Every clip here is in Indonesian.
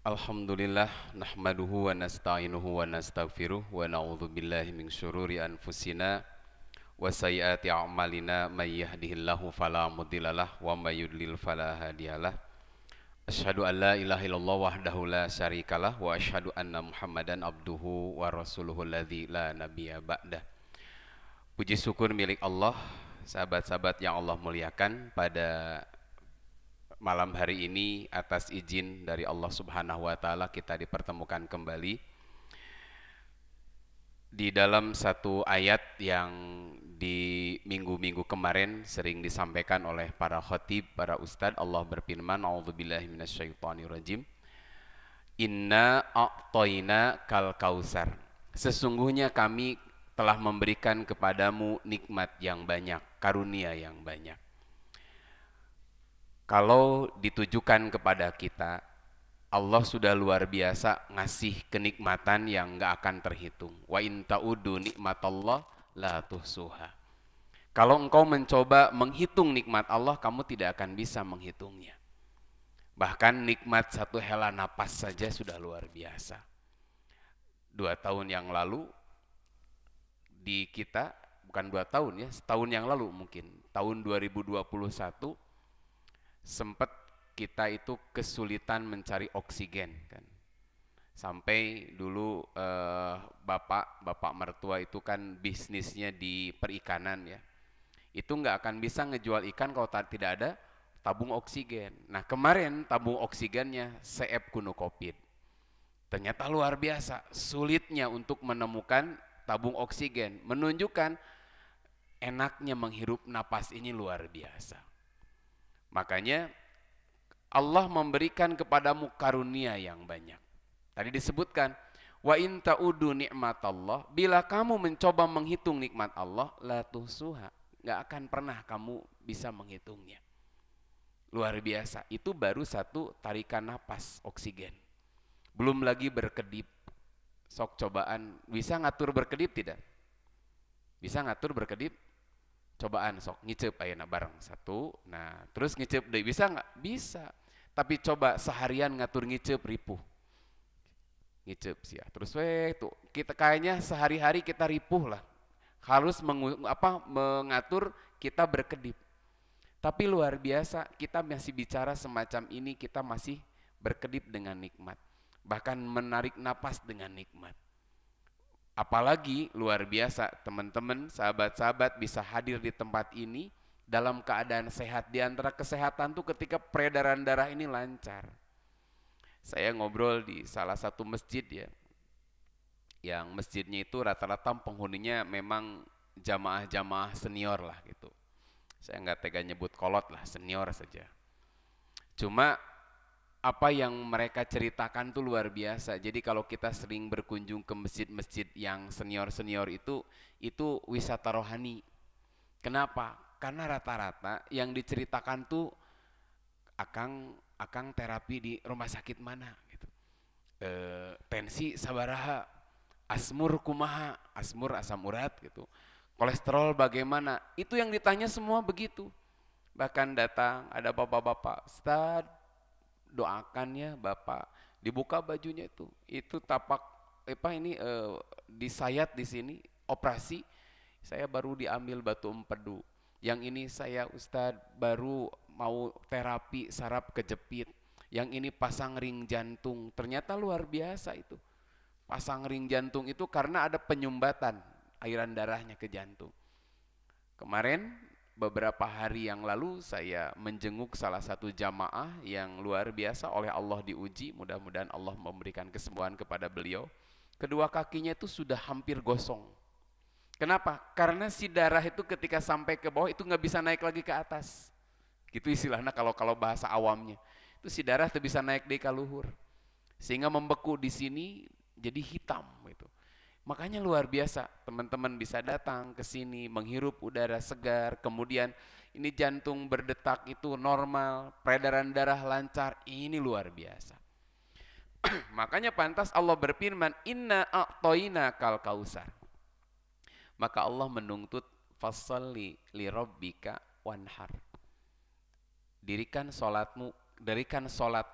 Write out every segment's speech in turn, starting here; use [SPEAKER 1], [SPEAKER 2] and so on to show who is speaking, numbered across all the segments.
[SPEAKER 1] Alhamdulillah nahmaduhu wa nasta'inuhu wa nastaghfiruh wa na'udzu billahi min syururi anfusina wa sayyiati a'malina may yahdihillahu fala mudhillalah wa may yudlil fala hadiyalah. Asyhadu an la ilaha illallah wahdahu la syarikalah wa asyhadu anna Muhammadan abduhu wa rasuluhu alladzi la nabiyya ba'dah. Puji syukur milik Allah, sahabat-sahabat yang Allah muliakan, pada malam hari ini atas izin dari Allah Subhanahu wa taala kita dipertemukan kembali di dalam satu ayat yang di minggu-minggu kemarin sering disampaikan oleh para khatib, para ustadz. Allah berfirman, a'udzubillahi minasyaitonirrajim, inna a'toina kal kausar, sesungguhnya kami telah memberikan kepadamu nikmat yang banyak, karunia yang banyak. Kalau ditujukan kepada kita, Allah sudah luar biasa ngasih kenikmatan yang gak akan terhitung. Wa in ta'udu nikmatallah la tuhsuha. Kalau engkau mencoba menghitung nikmat Allah, kamu tidak akan bisa menghitungnya. Bahkan nikmat satu hela napas saja sudah luar biasa. 2 tahun yang lalu di kita, bukan 2 tahun ya, setahun yang lalu mungkin, tahun 2021, sempat kita itu kesulitan mencari oksigen kan. Sampai dulu bapak mertua itu kan bisnisnya di perikanan ya. Itu nggak akan bisa ngejual ikan kalau tidak ada tabung oksigen. Nah kemarin tabung oksigennya seep kuno Covid. Ternyata luar biasa sulitnya untuk menemukan tabung oksigen. Menunjukkan enaknya menghirup napas ini luar biasa. Makanya Allah memberikan kepadamu karunia yang banyak. Tadi disebutkan, wa in ta'udu ni'matallah, bila kamu mencoba menghitung nikmat Allah, la tuhsuha, enggak akan pernah kamu bisa menghitungnya. Luar biasa, itu baru satu tarikan napas oksigen. Belum lagi berkedip. Sok cobaan, bisa ngatur berkedip tidak? Bisa ngatur berkedip? Cobaan sok ngicep ayeuna bareng satu, nah terus ngicep deui bisa nggak? Bisa, tapi coba seharian ngatur ngicep ripuh, ngicep sih ya. Terus tuh kita kayaknya sehari-hari kita ripuh lah, harus mengatur kita berkedip. Tapi luar biasa kita masih bicara semacam ini, kita masih berkedip dengan nikmat, bahkan menarik napas dengan nikmat. Apalagi luar biasa teman-teman, sahabat-sahabat bisa hadir di tempat ini dalam keadaan sehat. Di antara kesehatan tuh ketika peredaran darah ini lancar. Saya ngobrol di salah satu masjid ya, yang masjidnya itu rata-rata penghuninya memang jamaah-jamaah senior lah gitu. Saya nggak tega nyebut kolot lah, senior saja. Cuma apa yang mereka ceritakan tuh luar biasa. Jadi kalau kita sering berkunjung ke masjid-masjid yang senior-senior itu wisata rohani. Kenapa? Karena rata-rata yang diceritakan tuh akang terapi di rumah sakit mana gitu. Tensi sabaraha, asmur kumaha, asmur asam urat gitu. Kolesterol bagaimana? Itu yang ditanya semua begitu. Bahkan datang ada bapak-bapak, Ustaz, doakan ya Bapak, dibuka bajunya itu tapak disayat di sini, operasi, saya baru diambil batu empedu, yang ini saya Ustadz baru mau terapi saraf kejepit, yang ini pasang ring jantung. Ternyata luar biasa itu, pasang ring jantung itu karena ada penyumbatan aliran darahnya ke jantung. Kemarin beberapa hari yang lalu saya menjenguk salah satu jamaah yang luar biasa oleh Allah diuji, mudah-mudahan Allah memberikan kesembuhan kepada beliau. Kedua kakinya itu sudah hampir gosong. Kenapa? Karena si darah itu ketika sampai ke bawah itu nggak bisa naik lagi ke atas. Gitu istilahnya kalau bahasa awamnya. Itu si darah tuh bisa naik di kaluhur. Sehingga membeku di sini jadi hitam gitu. Makanya luar biasa, teman-teman bisa datang ke sini menghirup udara segar, kemudian ini jantung berdetak itu normal, peredaran darah lancar, ini luar biasa. Makanya pantas Allah berfirman, inna a'toina kal kausar. Maka Allah menuntut fasalli li rabbika wanhar. Dirikan solatmu, dirikan solat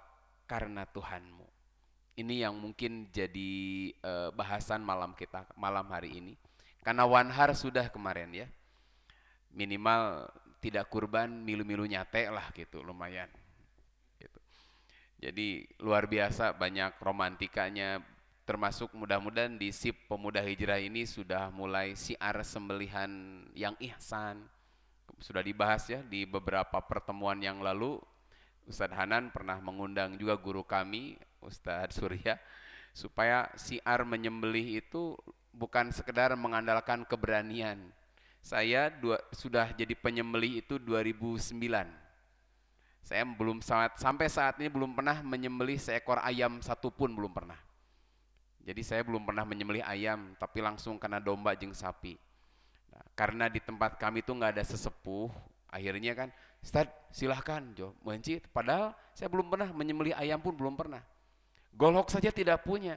[SPEAKER 1] karena Tuhanmu. Ini yang mungkin jadi bahasan malam kita malam hari ini. Karena wanhar sudah kemarin ya. Minimal tidak kurban milu-milu nyate lah gitu, lumayan. Gitu. Jadi luar biasa banyak romantikanya, termasuk mudah-mudahan di SIP Pemuda Hijrah ini sudah mulai siar sembelihan yang ihsan. Sudah dibahas ya di beberapa pertemuan yang lalu. Ustadz Hanan pernah mengundang juga guru kami, Ustadz Surya, supaya siar menyembelih itu bukan sekedar mengandalkan keberanian. Saya sudah jadi penyembelih itu 2009. Saya belum sampai saat ini belum pernah menyembelih seekor ayam satupun, belum pernah. Jadi saya belum pernah menyembelih ayam, tapi langsung kena domba jeung sapi. Nah, karena di tempat kami itu nggak ada sesepuh, akhirnya kan, Ustaz silahkan Jo, mencit. Padahal saya belum pernah menyembelih ayam pun belum pernah. Golok saja tidak punya.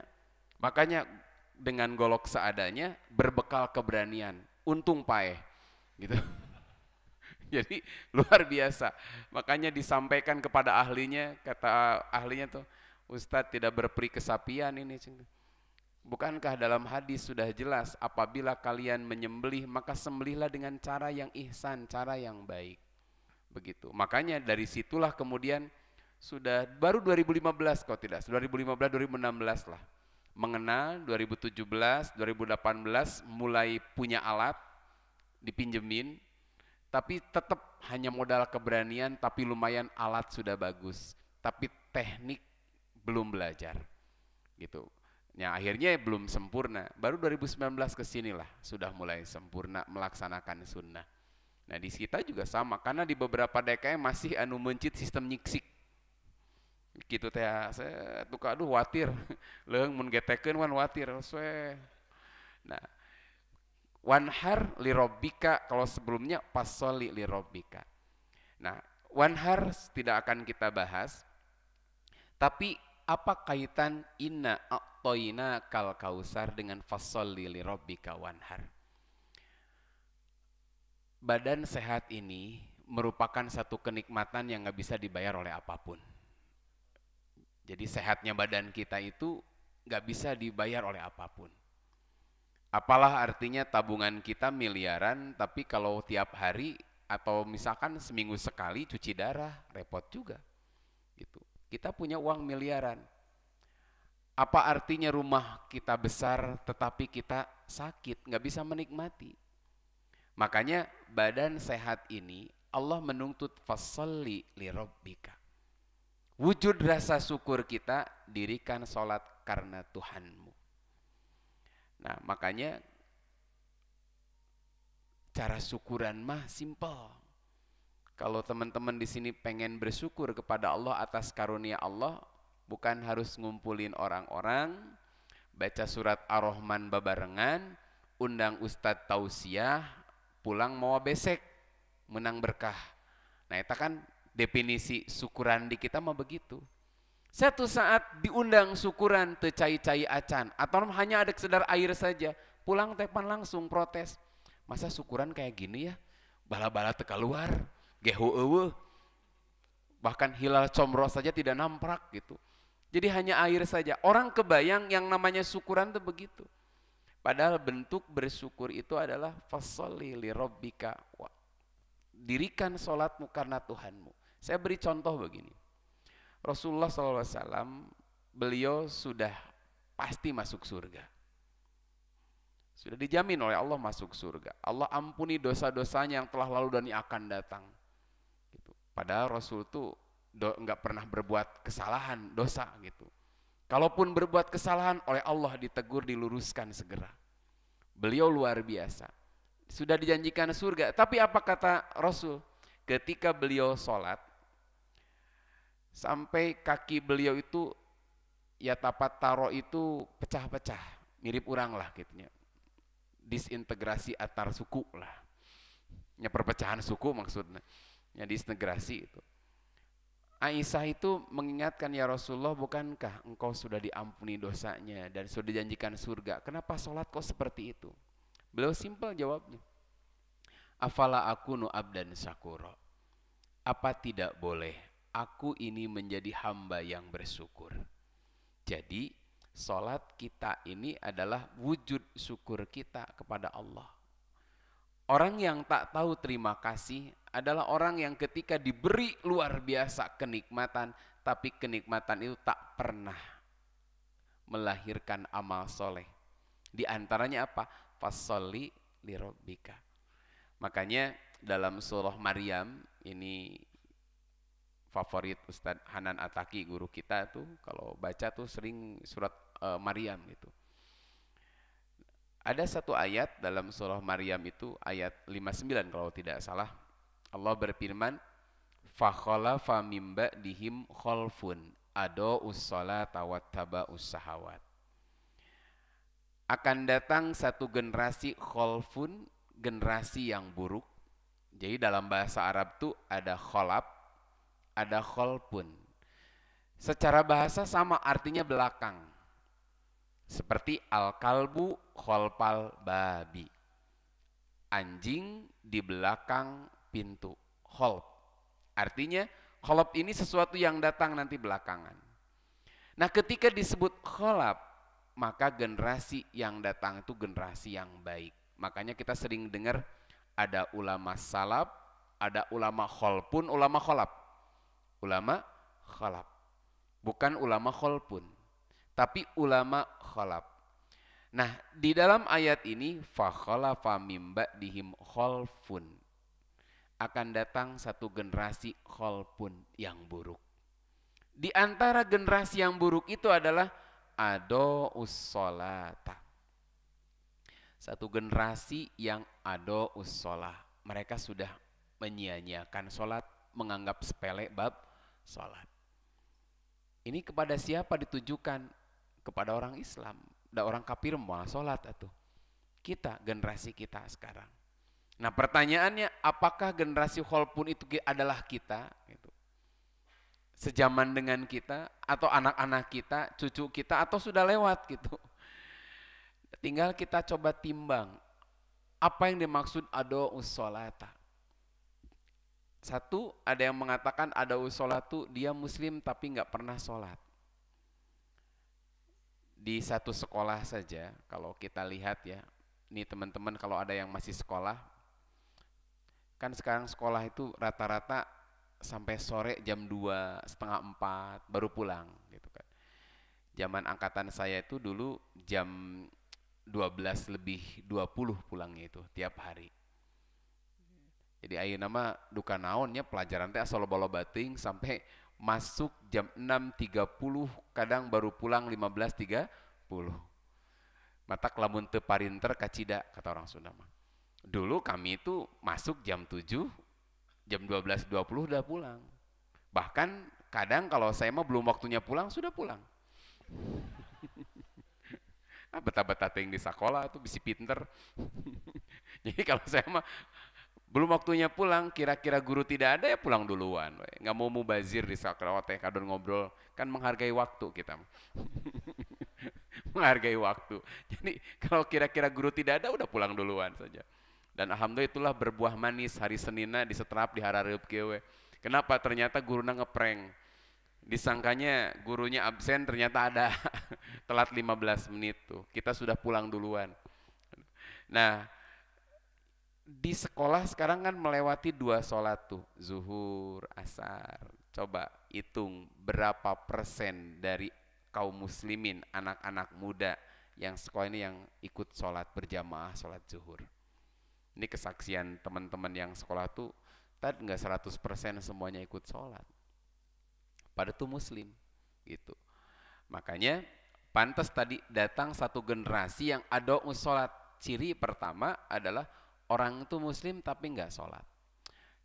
[SPEAKER 1] Makanya dengan golok seadanya, berbekal keberanian, untung paeh, gitu. Jadi luar biasa. Makanya disampaikan kepada ahlinya, kata ahlinya tuh, Ustadz tidak berperi kesapian ini. Bukankah dalam hadis sudah jelas, apabila kalian menyembelih maka sembelihlah dengan cara yang ihsan, cara yang baik. Begitu. Makanya dari situlah kemudian sudah baru 2015 kalau tidak, 2015 2016 lah. Mengenal 2017, 2018 mulai punya alat dipinjemin, tapi tetap hanya modal keberanian, tapi lumayan alat sudah bagus, tapi teknik belum belajar gitu. Ya akhirnya belum sempurna, baru 2019 kesinilah sudah mulai sempurna melaksanakan sunnah. Nah di kita juga sama, karena di beberapa DKM masih anu mencit sistem nyiksik gitu teh. Saya tuh aduh watir leung mun getekeun wan watir we. Nah wanhar lirobbika, kalau sebelumnya pasoli lirobbika. Nah wanhar tidak akan kita bahas, tapi apa kaitan inna a'toina kal kausar dengan fasholli lirobbika wanhar? Badan sehat ini merupakan satu kenikmatan yang gak bisa dibayar oleh apapun. Jadi sehatnya badan kita itu gak bisa dibayar oleh apapun. Apalah artinya tabungan kita miliaran, tapi kalau tiap hari atau misalkan seminggu sekali cuci darah, repot juga. Gitu. Kita punya uang miliaran. Apa artinya rumah kita besar tetapi kita sakit, nggak bisa menikmati. Makanya badan sehat ini Allah menuntut fasholli lirabbika. Wujud rasa syukur kita, dirikan sholat karena Tuhanmu. Nah makanya cara syukuran mah simple. Kalau teman-teman di sini pengen bersyukur kepada Allah atas karunia Allah, bukan harus ngumpulin orang-orang, baca surat Ar-Rahman babarengan, undang Ustadz tausiah, pulang mau besek, menang berkah. Nah itu kan definisi syukuran di kita mah begitu. Satu saat diundang syukuran teu cai-cai acan, atau hanya ada sekedar air saja, pulang tepan langsung protes. Masa syukuran kayak gini ya? Bala-bala teu keluar, gehu eueuh. Bahkan hilal comroh saja tidak namprak gitu. Jadi hanya air saja. Orang kebayang yang namanya syukuran itu begitu. Padahal bentuk bersyukur itu adalah fasholli lirabbika. Dirikan sholatmu karena Tuhanmu. Saya beri contoh begini. Rasulullah SAW, beliau sudah pasti masuk surga. Sudah dijamin oleh Allah masuk surga. Allah ampuni dosa-dosanya yang telah lalu dan yang akan datang. Gitu. Padahal Rasul itu nggak pernah berbuat kesalahan, dosa gitu. Kalaupun berbuat kesalahan, oleh Allah ditegur, diluruskan segera. Beliau luar biasa. Sudah dijanjikan surga. Tapi apa kata Rasul? Ketika beliau sholat, sampai kaki beliau itu, ya tapat taro itu pecah-pecah. Mirip urang lah gitu. Disintegrasi antar suku lah. Ya perpecahan suku maksudnya. Ya disintegrasi itu. Aisyah itu mengingatkan, ya Rasulullah, bukankah engkau sudah diampuni dosanya dan sudah dijanjikan surga? Kenapa sholat kok seperti itu? Beliau simpel jawabnya. Afala akunu abdan syakura. Apa tidak boleh aku ini menjadi hamba yang bersyukur? Jadi sholat kita ini adalah wujud syukur kita kepada Allah. Orang yang tak tahu terima kasih adalah orang yang ketika diberi luar biasa kenikmatan, tapi kenikmatan itu tak pernah melahirkan amal soleh. Di antaranya apa? Fasholli lirabbika. Makanya dalam surah Maryam, ini favorit Ustadz Hanan Ataki, guru kita tuh kalau baca tuh sering surat Maryam gitu. Ada satu ayat dalam surah Maryam itu ayat 59 kalau tidak salah. Allah berfirman, "Fakhalafa mim ba'dihim khalfun ada'us sholata wattaba'us syahawat." Akan datang satu generasi khalfun, generasi yang buruk. Jadi dalam bahasa Arab tuh ada khalaf, ada khalfun. Secara bahasa sama artinya belakang. Seperti al-kalbu khalfal babi. Anjing di belakang pintu. Khalf. Artinya khalaf ini sesuatu yang datang nanti belakangan. Nah, ketika disebut khalaf, maka generasi yang datang itu generasi yang baik. Makanya kita sering dengar ada ulama salaf, ada ulama khalfun, ulama khalaf. Ulama khalaf. Bukan ulama khalfun, tapi ulama khalaf. Nah, di dalam ayat ini fakhalafa mim ba'dihim khalfun. Akan datang satu generasi khalfun yang buruk. Di antara generasi yang buruk itu adalah ada'us sholata. Satu generasi yang ada'us sholah. Mereka sudah menyia-nyiakan sholat, menganggap sepele bab sholat. Ini kepada siapa ditujukan? Kepada orang Islam. Dan orang kafir malah sholat atuh. Kita, generasi kita sekarang. Nah, pertanyaannya, apakah generasi khalfun itu adalah kita? Gitu. Sejaman dengan kita, atau anak-anak kita, cucu kita, atau sudah lewat gitu. Tinggal kita coba timbang, apa yang dimaksud ada'us sholata. Satu, ada yang mengatakan ada'us sholatu, dia muslim tapi nggak pernah sholat. Di satu sekolah saja, kalau kita lihat ya, ini teman-teman kalau ada yang masih sekolah, kan sekarang sekolah itu rata-rata sampai sore jam 2, setengah 4 baru pulang gitu kan. Zaman angkatan saya itu dulu jam 12 lebih 20 pulangnya itu tiap hari. Jadi ayeuna mah duka naonnya pelajaran teh asal loba-loba teuing sampai masuk jam 6.30, kadang baru pulang 15.30. Matak lamun teu parinter kacida kata orang Sunda mah. Dulu kami itu masuk jam 7, jam 12.20 udah pulang. Bahkan kadang kalau saya mah belum waktunya pulang sudah pulang. Betah-betah teuing di sekolah tuh bisi pinter. Jadi kalau saya mah belum waktunya pulang, kira-kira guru tidak ada ya pulang duluan. Nggak mau mubazir di sekolah teh, kadon ngobrol, kan menghargai waktu kita. Menghargai waktu. Jadi kalau kira-kira guru tidak ada udah pulang duluan saja. Dan alhamdulillah itulah berbuah manis hari Seninna disetrap di harareup kieu we. Kenapa? Ternyata guruna ngeprank. Disangkanya gurunya absen, ternyata ada. Telat 15 menit tuh. Kita sudah pulang duluan. Nah, di sekolah sekarang kan melewati 2 sholat tuh, zuhur, asar. Coba hitung berapa persen dari kaum muslimin, anak-anak muda yang sekolah ini yang ikut sholat berjamaah, sholat zuhur. Ini kesaksian teman-teman yang sekolah tuh, tadi nggak 100% semuanya ikut sholat. Pada tuh muslim, gitu. Makanya pantas tadi datang satu generasi yang ada'us sholat. Ciri pertama adalah orang itu muslim tapi nggak sholat.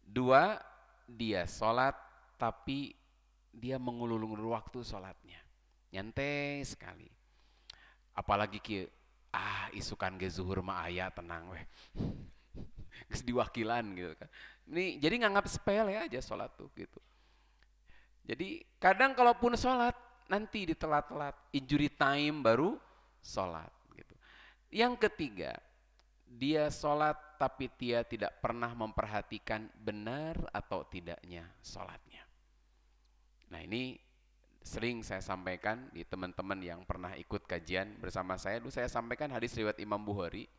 [SPEAKER 1] 2, dia sholat tapi dia mengulur-ulur waktu sholatnya. Nyantai sekali. Apalagi isukan ge zuhur mah aya tenang weh. Geus diwakilan gitu kan. Ini jadi nganggap sepele aja sholat tuh gitu. Jadi kadang kalaupun sholat nanti ditelat-telat, injury time baru sholat gitu. Yang ketiga, dia sholat tapi dia tidak pernah memperhatikan benar atau tidaknya sholatnya. Nah ini sering saya sampaikan di teman-teman yang pernah ikut kajian bersama saya. Dulu saya sampaikan hadis riwayat Imam Bukhari.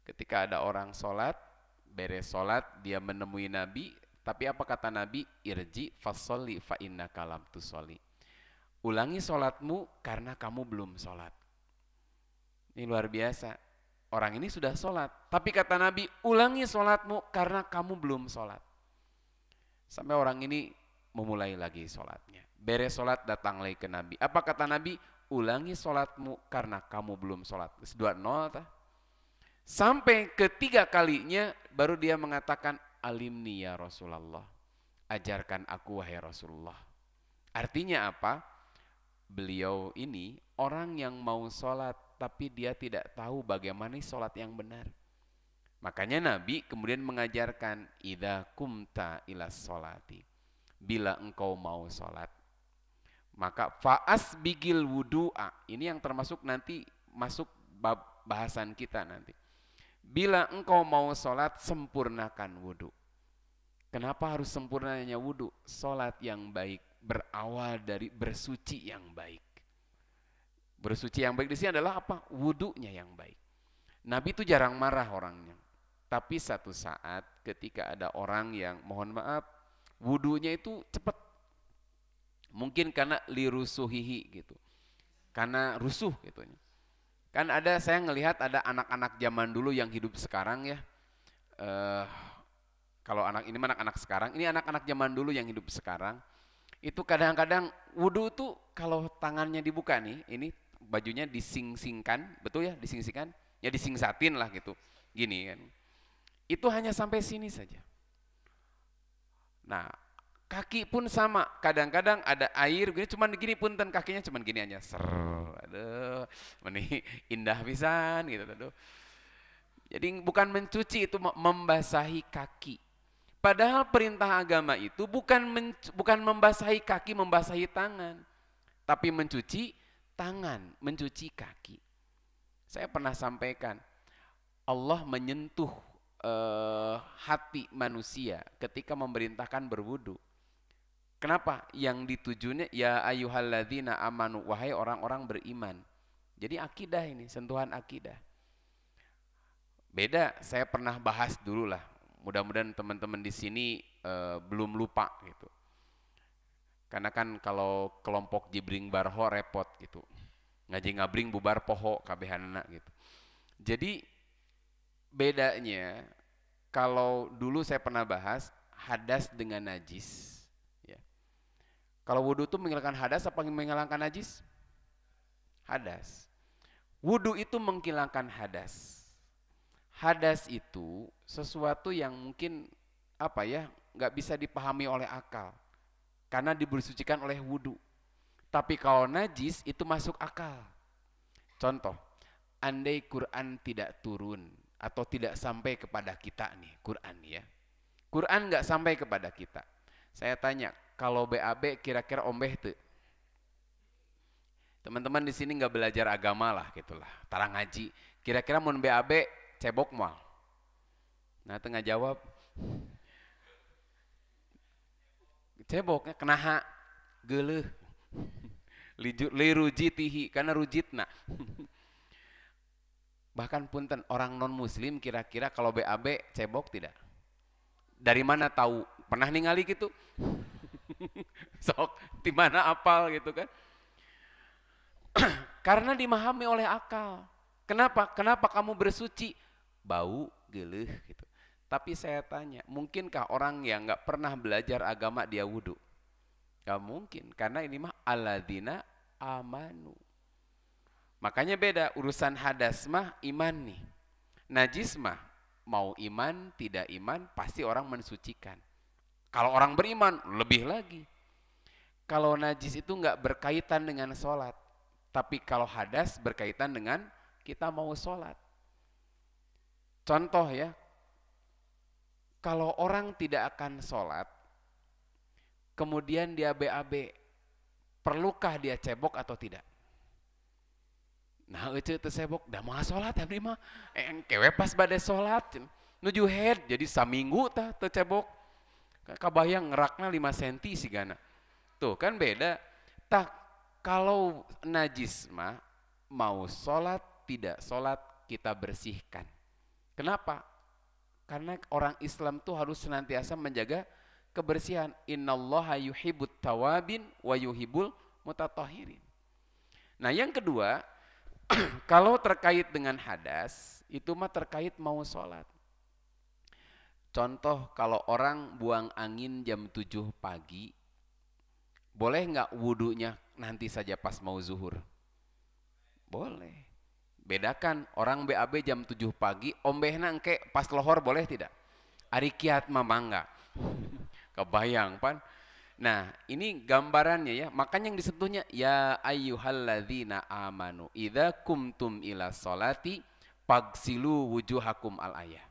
[SPEAKER 1] Ketika ada orang sholat, beres sholat, dia menemui Nabi. Tapi apa kata Nabi? Irji fasolli fa innaka lam tusolli. Ulangi sholatmu karena kamu belum sholat. Ini luar biasa. Orang ini sudah sholat. Tapi kata Nabi, ulangi sholatmu karena kamu belum sholat. Sampai orang ini memulai lagi sholatnya. Beres sholat datang lagi ke Nabi. Apa kata Nabi? Ulangi sholatmu karena kamu belum sholat. 2-0. Sampai ketiga kalinya baru dia mengatakan, alimni ya Rasulullah. Ajarkan aku wahai Rasulullah. Artinya apa? Beliau ini orang yang mau sholat tapi dia tidak tahu bagaimana sholat yang benar. Makanya Nabi kemudian mengajarkan, idza kumta ila sholati. Bila engkau mau sholat, maka faas bigil wudu'a. Ini yang termasuk nanti masuk bahasan kita nanti. Bila engkau mau sholat, sempurnakan wudu. Kenapa harus sempurnanya wudu? Sholat yang baik berawal dari bersuci yang baik. Bersuci yang baik di sini adalah apa? Wudunya yang baik. Nabi itu jarang marah orangnya. Tapi satu saat ketika ada orang yang mohon maaf, wudunya itu cepat. Mungkin karena lirusuhihi gitu. Karena rusuh gitu. Kan ada, saya ngelihat ada anak-anak zaman dulu yang hidup sekarang ya. Kalau anak ini anak-anak sekarang, ini anak-anak zaman dulu yang hidup sekarang. Itu kadang-kadang wudu tuh kalau tangannya dibuka nih, ini bajunya dising-singkan, betul ya, dising-singkan? Ya disingsatin lah gitu. Gini kan. Itu hanya sampai sini saja. Nah, kaki pun sama. Kadang-kadang ada air, cuman gini punten kakinya cuman gini aja. Ser, aduh, ini indah pisan gitu. Aduh. Jadi bukan mencuci, itu membasahi kaki. Padahal perintah agama itu bukan membasahi kaki, membasahi tangan, tapi mencuci tangan, mencuci kaki. Saya pernah sampaikan, Allah menyentuh hati manusia ketika memerintahkan berwudu. Kenapa? Yang ditujunya ya ayyuhalladzina amanu, wahai orang-orang beriman. Jadi akidah ini, sentuhan akidah. Beda, saya pernah bahas dulu lah. Mudah-mudahan teman-teman di sini belum lupa gitu. Karena kan kalau kelompok jibring barho repot gitu. Ngaji ngabring bubar poho kabehanana gitu. Jadi bedanya kalau dulu saya pernah bahas hadas dengan najis. Ya. Kalau wudhu itu menghilangkan hadas apa menghilangkan najis? Hadas. Wudhu itu menghilangkan hadas. Hadas itu sesuatu yang mungkin apa ya, nggak bisa dipahami oleh akal karena dibersucikan oleh wudhu. Tapi kalau najis itu masuk akal. Contoh, andai Quran tidak turun atau tidak sampai kepada kita nih, Quran ya. Quran nggak sampai kepada kita. Saya tanya, kalau BAB kira-kira ombeh tuh? Teman-teman di sini nggak belajar agama lah gitulah, tara ngaji. Kira-kira mun BAB cebok mal. Nah tengah jawab. Ceboknya kenaha geuleuh. Lirujitihi karena rujitna. Bahkan punten orang non muslim kira-kira kalau BAB cebok tidak? Dari mana tahu? Pernah ningali gitu? Sok di mana apal gitu kan? Karena dimahami oleh akal. Kenapa? Kenapa kamu bersuci? Bau geuleuh gitu. Tapi saya tanya, mungkinkah orang yang nggak pernah belajar agama dia wudhu? Gak mungkin, karena ini mah alladzina amanu. Makanya beda, urusan hadas mah iman nih. Najis mah mau iman tidak iman pasti orang mensucikan. Kalau orang beriman lebih lagi. Kalau najis itu nggak berkaitan dengan sholat, tapi kalau hadas berkaitan dengan kita mau sholat. Contoh ya, kalau orang tidak akan sholat, kemudian dia BAB, perlukah dia cebok atau tidak? Nah itu cebok, dah mau sholat abdi mah, kewe pas bade sholat, nuju head, jadi saminggu tah cebok, kabayang ngerakna 5 cm sih gana. Tuh kan beda, Tak, kalau najis mah mau sholat tidak sholat kita bersihkan. Kenapa? Karena orang Islam tuh harus senantiasa menjaga kebersihan. Innallaha yuhibbut tawabin wa yuhibbul mutatahhirin. Nah, yang kedua, kalau terkait dengan hadas, itu mah terkait mau sholat. Contoh kalau orang buang angin jam 7 pagi, boleh nggak wudhunya nanti saja pas mau zuhur? Boleh. Bedakan orang BAB jam 7 pagi, ombehna engke pas lohor boleh tidak? Ari kiat mah mangga. Kebayang pan? Nah, ini gambarannya ya. Makanya yang disentuhnya ya ayyuhalladzina amanu idza kumtum ila sholati pagsilu wujuhakum al ayah.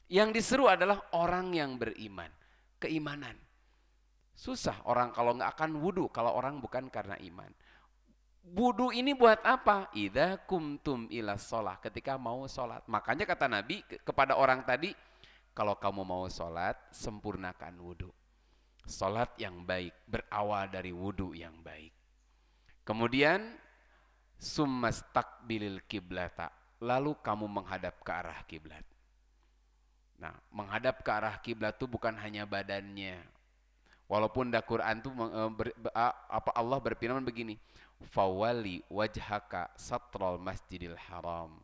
[SPEAKER 1] Yang diseru adalah orang yang beriman, keimanan. Susah orang kalau nggak akan wudhu kalau orang bukan karena iman. Wudu ini buat apa? Idza kumtum ila sholat, ketika mau sholat. Makanya kata Nabi kepada orang tadi, kalau kamu mau sholat, sempurnakan wudu. Sholat yang baik berawal dari wudu yang baik. Kemudian summastakbilil kiblata, lalu kamu menghadap ke arah kiblat. Nah, menghadap ke arah kiblat itu bukan hanya badannya. Walaupun da Quran tuh Allah berfirman begini, fawali wajhaka satrol masjidil haram.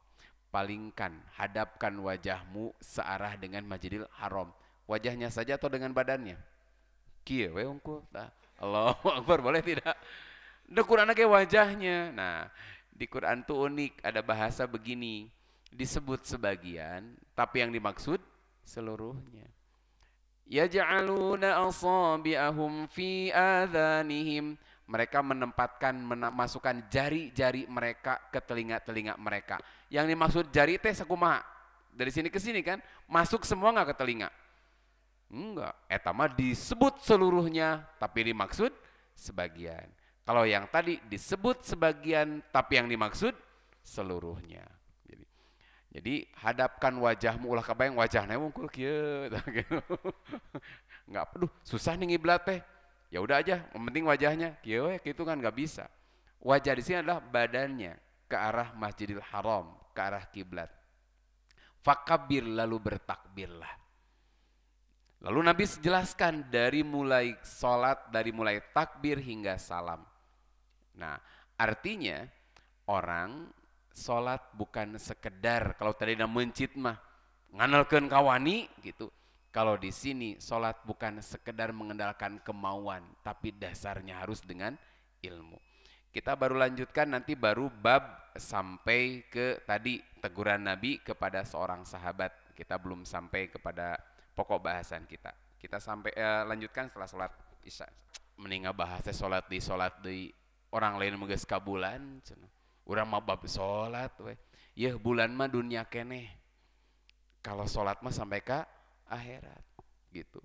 [SPEAKER 1] Palingkan, hadapkan wajahmu searah dengan Masjidil Haram. Wajahnya saja atau dengan badannya? Kieu we unggul. Allahu Akbar, boleh tidak? Da Quran ke wajahnya. Nah, di Quran tuh unik, ada bahasa begini. Disebut sebagian, tapi yang dimaksud seluruhnya. Yaj'aluna asabi'ahum fi adhanihim. Mereka menempatkan, memasukkan jari-jari mereka ke telinga-telinga mereka. Yang dimaksud jari teh sakumaha? Dari sini ke sini kan? Masuk semua nggak ke telinga? Enggak. Eta mah disebut seluruhnya, tapi dimaksud sebagian. Kalau yang tadi disebut sebagian, tapi yang dimaksud seluruhnya. Jadi hadapkan wajahmu, ulah kebayang wajahnya wungkul kieu gitu. Enggak perlu, susah nih ngiblat teh. Ya udah aja, yang penting wajahnya kieu gitu kan nggak bisa. Wajah di sini adalah badannya ke arah Masjidil Haram, ke arah kiblat. Fakabir, lalu bertakbirlah. Lalu Nabi jelaskan dari mulai sholat, dari mulai takbir hingga salam. Nah, artinya orang sholat bukan sekedar, kalau tadi na mencit mah nganalkeun kawani gitu. Kalau di sini sholat bukan sekedar mengendalikan kemauan, tapi dasarnya harus dengan ilmu. Kita baru lanjutkan nanti baru bab sampai ke tadi teguran Nabi kepada seorang sahabat. Kita belum sampai kepada pokok bahasan kita. Kita sampai lanjutkan setelah sholat isya. Meninggal bahasa sholat di orang lain menggeus ka bulan. Urang mah bab sholat we. Yeuh bulan mah dunia keneh. Kalau sholat mah sampai ke akhirat gitu.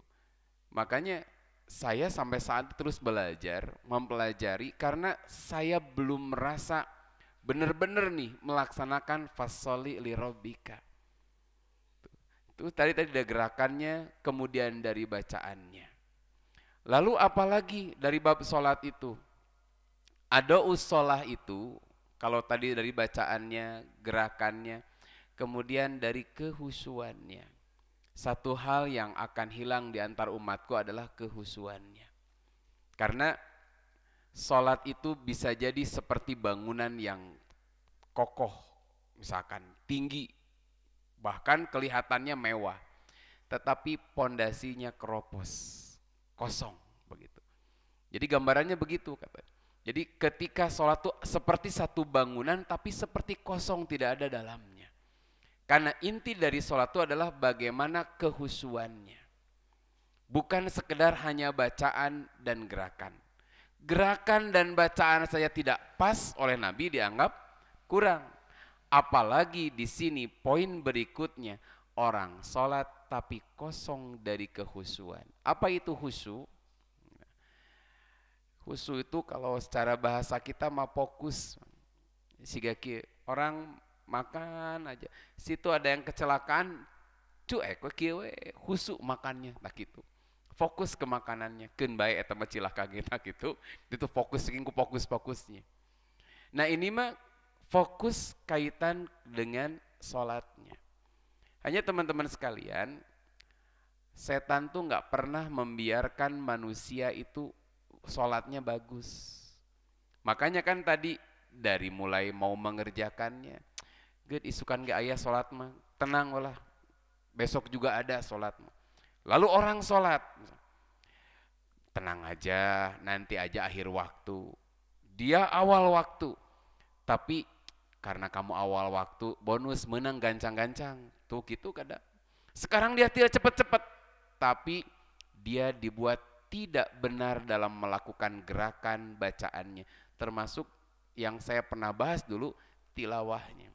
[SPEAKER 1] Makanya saya sampai saat terus belajar, mempelajari karena saya belum merasa benar-benar nih melaksanakan fasoli li rabbika. Itu tadi ada gerakannya, kemudian dari bacaannya. Lalu apalagi dari bab sholat itu? Ada usolah itu, kalau tadi dari bacaannya, gerakannya, kemudian dari kehusuannya. Satu hal yang akan hilang di antar umatku adalah kehusuannya. Karena sholat itu bisa jadi seperti bangunan yang kokoh, misalkan tinggi, bahkan kelihatannya mewah, tetapi pondasinya keropos, kosong begitu. Jadi gambarannya begitu katanya. Jadi ketika sholat itu seperti satu bangunan tapi seperti kosong, tidak ada dalamnya. Karena inti dari sholat itu adalah bagaimana kehusuannya. Bukan sekedar hanya bacaan dan gerakan. Gerakan dan bacaan saja tidak pas oleh Nabi dianggap kurang. Apalagi di sini poin berikutnya, orang sholat tapi kosong dari kehusuan. Apa itu khusyuk? Khusyuk itu kalau secara bahasa kita mah fokus. Sigaki orang makan aja. Situ ada yang kecelakaan, cuek we kieu we khusyuk makannya, tak gitu. fokus ke makanannya, keun bae eta mah cilaka kita gitu. Itu fokus saking ku fokusnya. Nah, ini mah fokus kaitan dengan sholatnya. Hanya teman-teman sekalian, setan tuh nggak pernah membiarkan manusia itu sholatnya bagus. Makanya kan tadi dari mulai mau mengerjakannya, get isukan ge aya sholat mah, tenang lah, besok juga ada sholat mah. Lalu orang sholat, tenang aja, nanti aja akhir waktu. Dia awal waktu, tapi karena kamu awal waktu, bonus menang gancang-gancang, tuh gitu kada. Sekarang dia tidak cepat-cepat, tapi dia dibuat tidak benar dalam melakukan gerakan bacaannya, termasuk yang saya pernah bahas dulu, tilawahnya.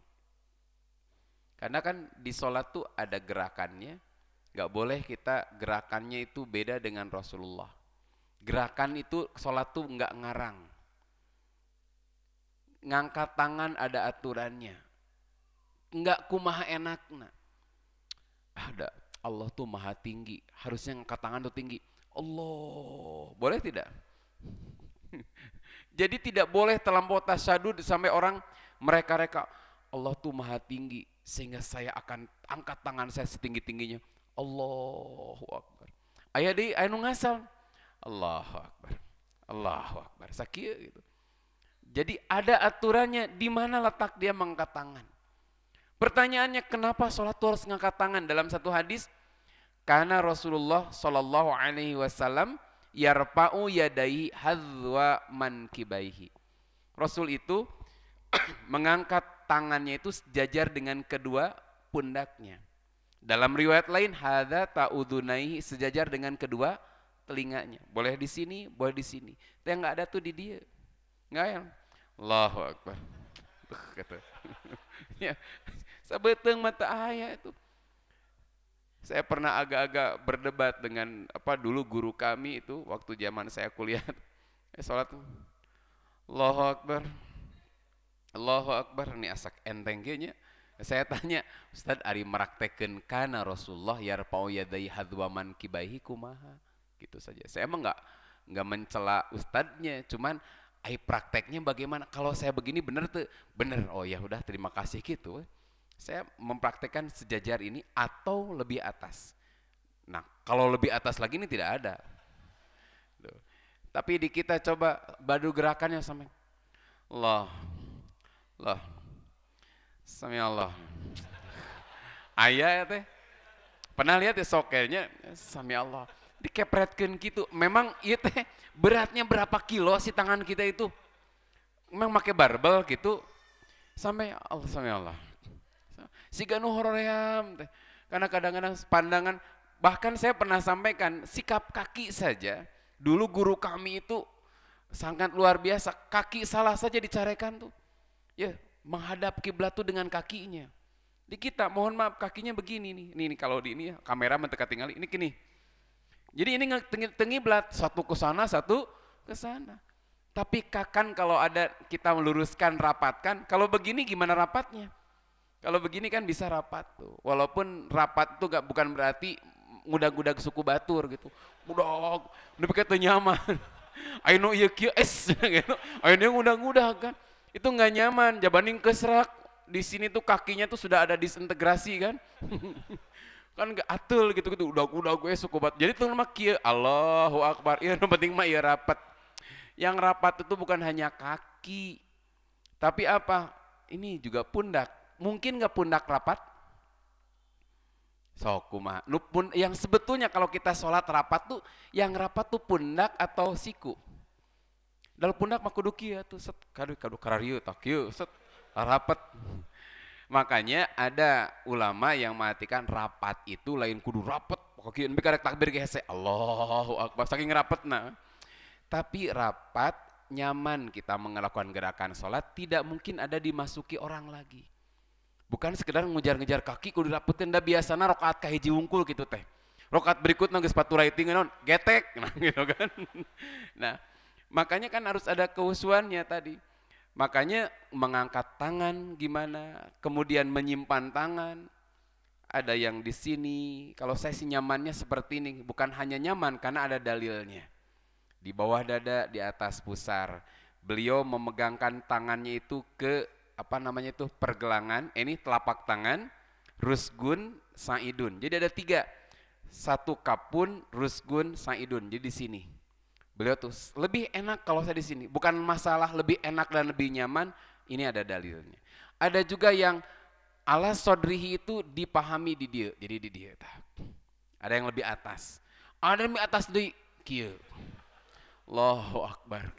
[SPEAKER 1] Karena kan di sholat tuh ada gerakannya, gak boleh kita gerakannya itu beda dengan Rasulullah. Gerakan itu sholat tuh gak ngarang. Ngangkat tangan ada aturannya, gak kumaha enakna. Ada Allah tuh maha tinggi, harusnya ngangkat tangan tuh tinggi. Allah, boleh tidak? Jadi tidak boleh terlampau tasyadud sampai orang mereka-reka Allah tuh maha tinggi sehingga saya akan angkat tangan saya setinggi-tingginya. Allahu Akbar. Aya deui anu ngasal. Allahu Akbar. Allahu Akbar. Sakieu gitu. Jadi ada aturannya di mana letak dia mengangkat tangan. Pertanyaannya kenapa sholat itu harus mengangkat tangan? Dalam satu hadis, karena Rasulullah Shallallahu Alaihi Wasallam yarpa'u yadaihi hadwa mankibaihi. Rasul itu mengangkat tangannya itu sejajar dengan kedua pundaknya. Dalam riwayat lain, hadza ta'udunaihi, sejajar dengan kedua telinganya. Boleh di sini, boleh di sini. Tapi nggak ada tuh di dia. Nggak yang Allahu Akbar. Kata. Ya, sabeteng mata ayat itu. Saya pernah agak-agak berdebat dengan dulu guru kami itu waktu zaman saya kuliah. Salat Allahu Akbar. Allahu Akbar, ini asak enteng nya. Saya tanya, Ustaz ari meraktekeun kana Rasulullah yarfa'u yadai hadwaman kibaihi kumaha? Gitu saja. Saya emang enggak mencela ustadznya, cuman prakteknya bagaimana? Kalau saya begini benar tuh? Benar. Oh ya udah, terima kasih gitu. Saya mempraktekkan sejajar ini atau lebih atas. Nah, kalau lebih atas lagi ini tidak ada. Duh. Tapi di kita coba badu gerakannya sampai Allah. Sami Allah. Ayah ya teh. Pernah lihat ya sokelnya Sami Allah. Dikepretkeun gitu. Memang ieu teh beratnya berapa kilo sih tangan kita itu? Memang pakai barbel gitu. Sampai Allah Sami Allah. Siga nu horoream teh. Karena kadang-kadang pandangan, bahkan saya pernah sampaikan sikap kaki saja. Dulu guru kami itu sangat luar biasa. Kaki salah saja dicarekan tuh. Ya, menghadap kiblat tuh dengan kakinya. Di kita, mohon maaf kakinya begini nih. Ini kalau di ini ya, kamera mendekat tinggal ini gini. Jadi ini tengiblat, satu ke sana, satu ke sana. Tapi kakan kalau ada kita meluruskan, rapatkan, kalau begini gimana rapatnya? Kalau begini kan bisa rapat tuh. Walaupun rapat tuh bukan berarti ngudag-ngudag suku batur gitu. Ngudag, udah pakai nyaman. Ayo ieu kieu es gitu. Ayo ngudag-ngudag kan. Itu nggak nyaman, jabaning kesrak. Di sini tuh kakinya tuh sudah ada disintegrasi kan. Kan nggak atul gitu-gitu, udah gue suku bat. Jadi tuh mah kieu Allahu Akbar. Iya, yang penting mah iya rapat. Yang rapat itu bukan hanya kaki. Tapi apa? Ini juga pundak. Mungkin nggak pundak rapat? Sok kumaha. Yang sebetulnya kalau kita sholat rapat tuh, yang rapat tuh pundak atau siku. Dalam pundak mah kudu kieu tuh set kadu kararieu tak kieu set rapat. Makanya ada ulama yang mengatakan rapat itu lain kudu rapat. Kieu nepi karek takbir ge hese Allahu Akbar saking rapatna. Tapi rapat nyaman kita melakukan gerakan sholat tidak mungkin ada dimasuki orang lagi. Bukan sekedar ngejar-ngejar kaki kudu rapeutkeun da biasana rakaat ka hiji wungkul gitu teh. Rakaat berikutna geus batu rating naon getek nah gitu kan. Nah, makanya kan harus ada kehusuannya tadi. Makanya mengangkat tangan gimana, kemudian menyimpan tangan. ada yang di sini. Kalau saya sih nyamannya seperti ini, bukan hanya nyaman karena ada dalilnya. Di bawah dada, di atas pusar. Beliau memegangkan tangannya itu ke apa namanya itu pergelangan, ini telapak tangan, rusgun, saidun. Jadi ada 3. 1 kapun, rusgun, saidun. Jadi di sini. Beliau tuh lebih enak kalau saya di sini. Bukan masalah lebih enak dan lebih nyaman, ini ada dalilnya. Ada juga yang ala sodrihi itu dipahami di dia. Jadi di dia. Ada yang lebih atas. Ada yang lebih atas di kieu. Allahu Akbar.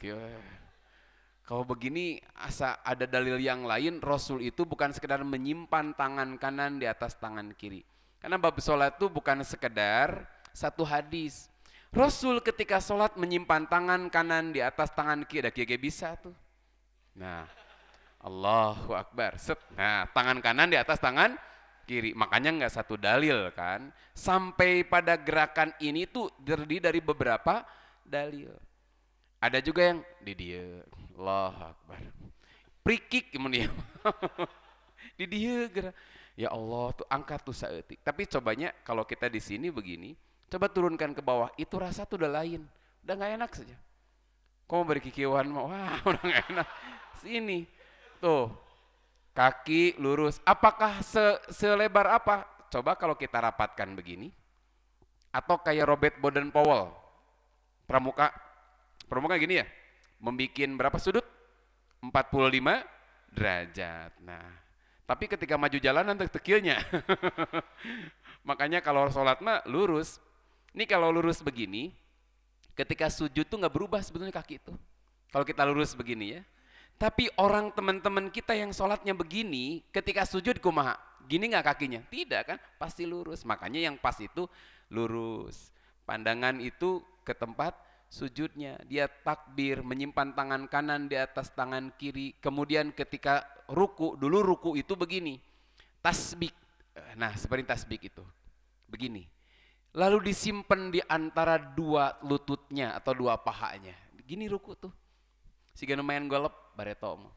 [SPEAKER 1] Kalau begini asa ada dalil yang lain, Rasul itu bukan sekedar menyimpan tangan kanan di atas tangan kiri. Karena bab sholat itu bukan sekedar satu hadis. Rasul ketika sholat menyimpan tangan kanan di atas tangan kiri, ada kira bisa tuh. Nah, Allahu Akbar. Nah, tangan kanan di atas tangan kiri. Makanya nggak satu dalil kan. Sampai pada gerakan ini tuh terdiri dari beberapa dalil. Ada juga yang di dia, Allahu Akbar. Free kick kemudian. Di dia gerak. Ya Allah tuh angkat tuh saeutik. Tapi cobanya kalau kita di sini begini, coba turunkan ke bawah, itu rasa tuh udah lain. Udah nggak enak saja. Kau beri kikiwan mau, wah udah nggak enak. Sini. Tuh. Kaki lurus. Apakah selebar apa? Coba kalau kita rapatkan begini. Atau kayak Robert Baden-Powell. Pramuka gini ya. Membikin berapa sudut? 45 derajat. Nah, tapi ketika maju jalan nanti tekilnya. Makanya kalau sholat mah lurus. Ini kalau lurus begini, ketika sujud tuh nggak berubah sebetulnya kaki itu. Kalau kita lurus begini ya. Tapi orang teman-teman kita yang sholatnya begini, ketika sujud kumaha? Gini nggak kakinya? Tidak kan? Pasti lurus. Makanya yang pas itu lurus. Pandangan itu ke tempat sujudnya. Dia takbir, menyimpan tangan kanan di atas tangan kiri. Kemudian ketika dulu ruku itu begini. Tasbih. Nah, seperti tasbih itu. Begini. Lalu disimpan di antara 2 lututnya atau 2 pahanya. Gini ruku tuh. Siga lumayan golep baretomu.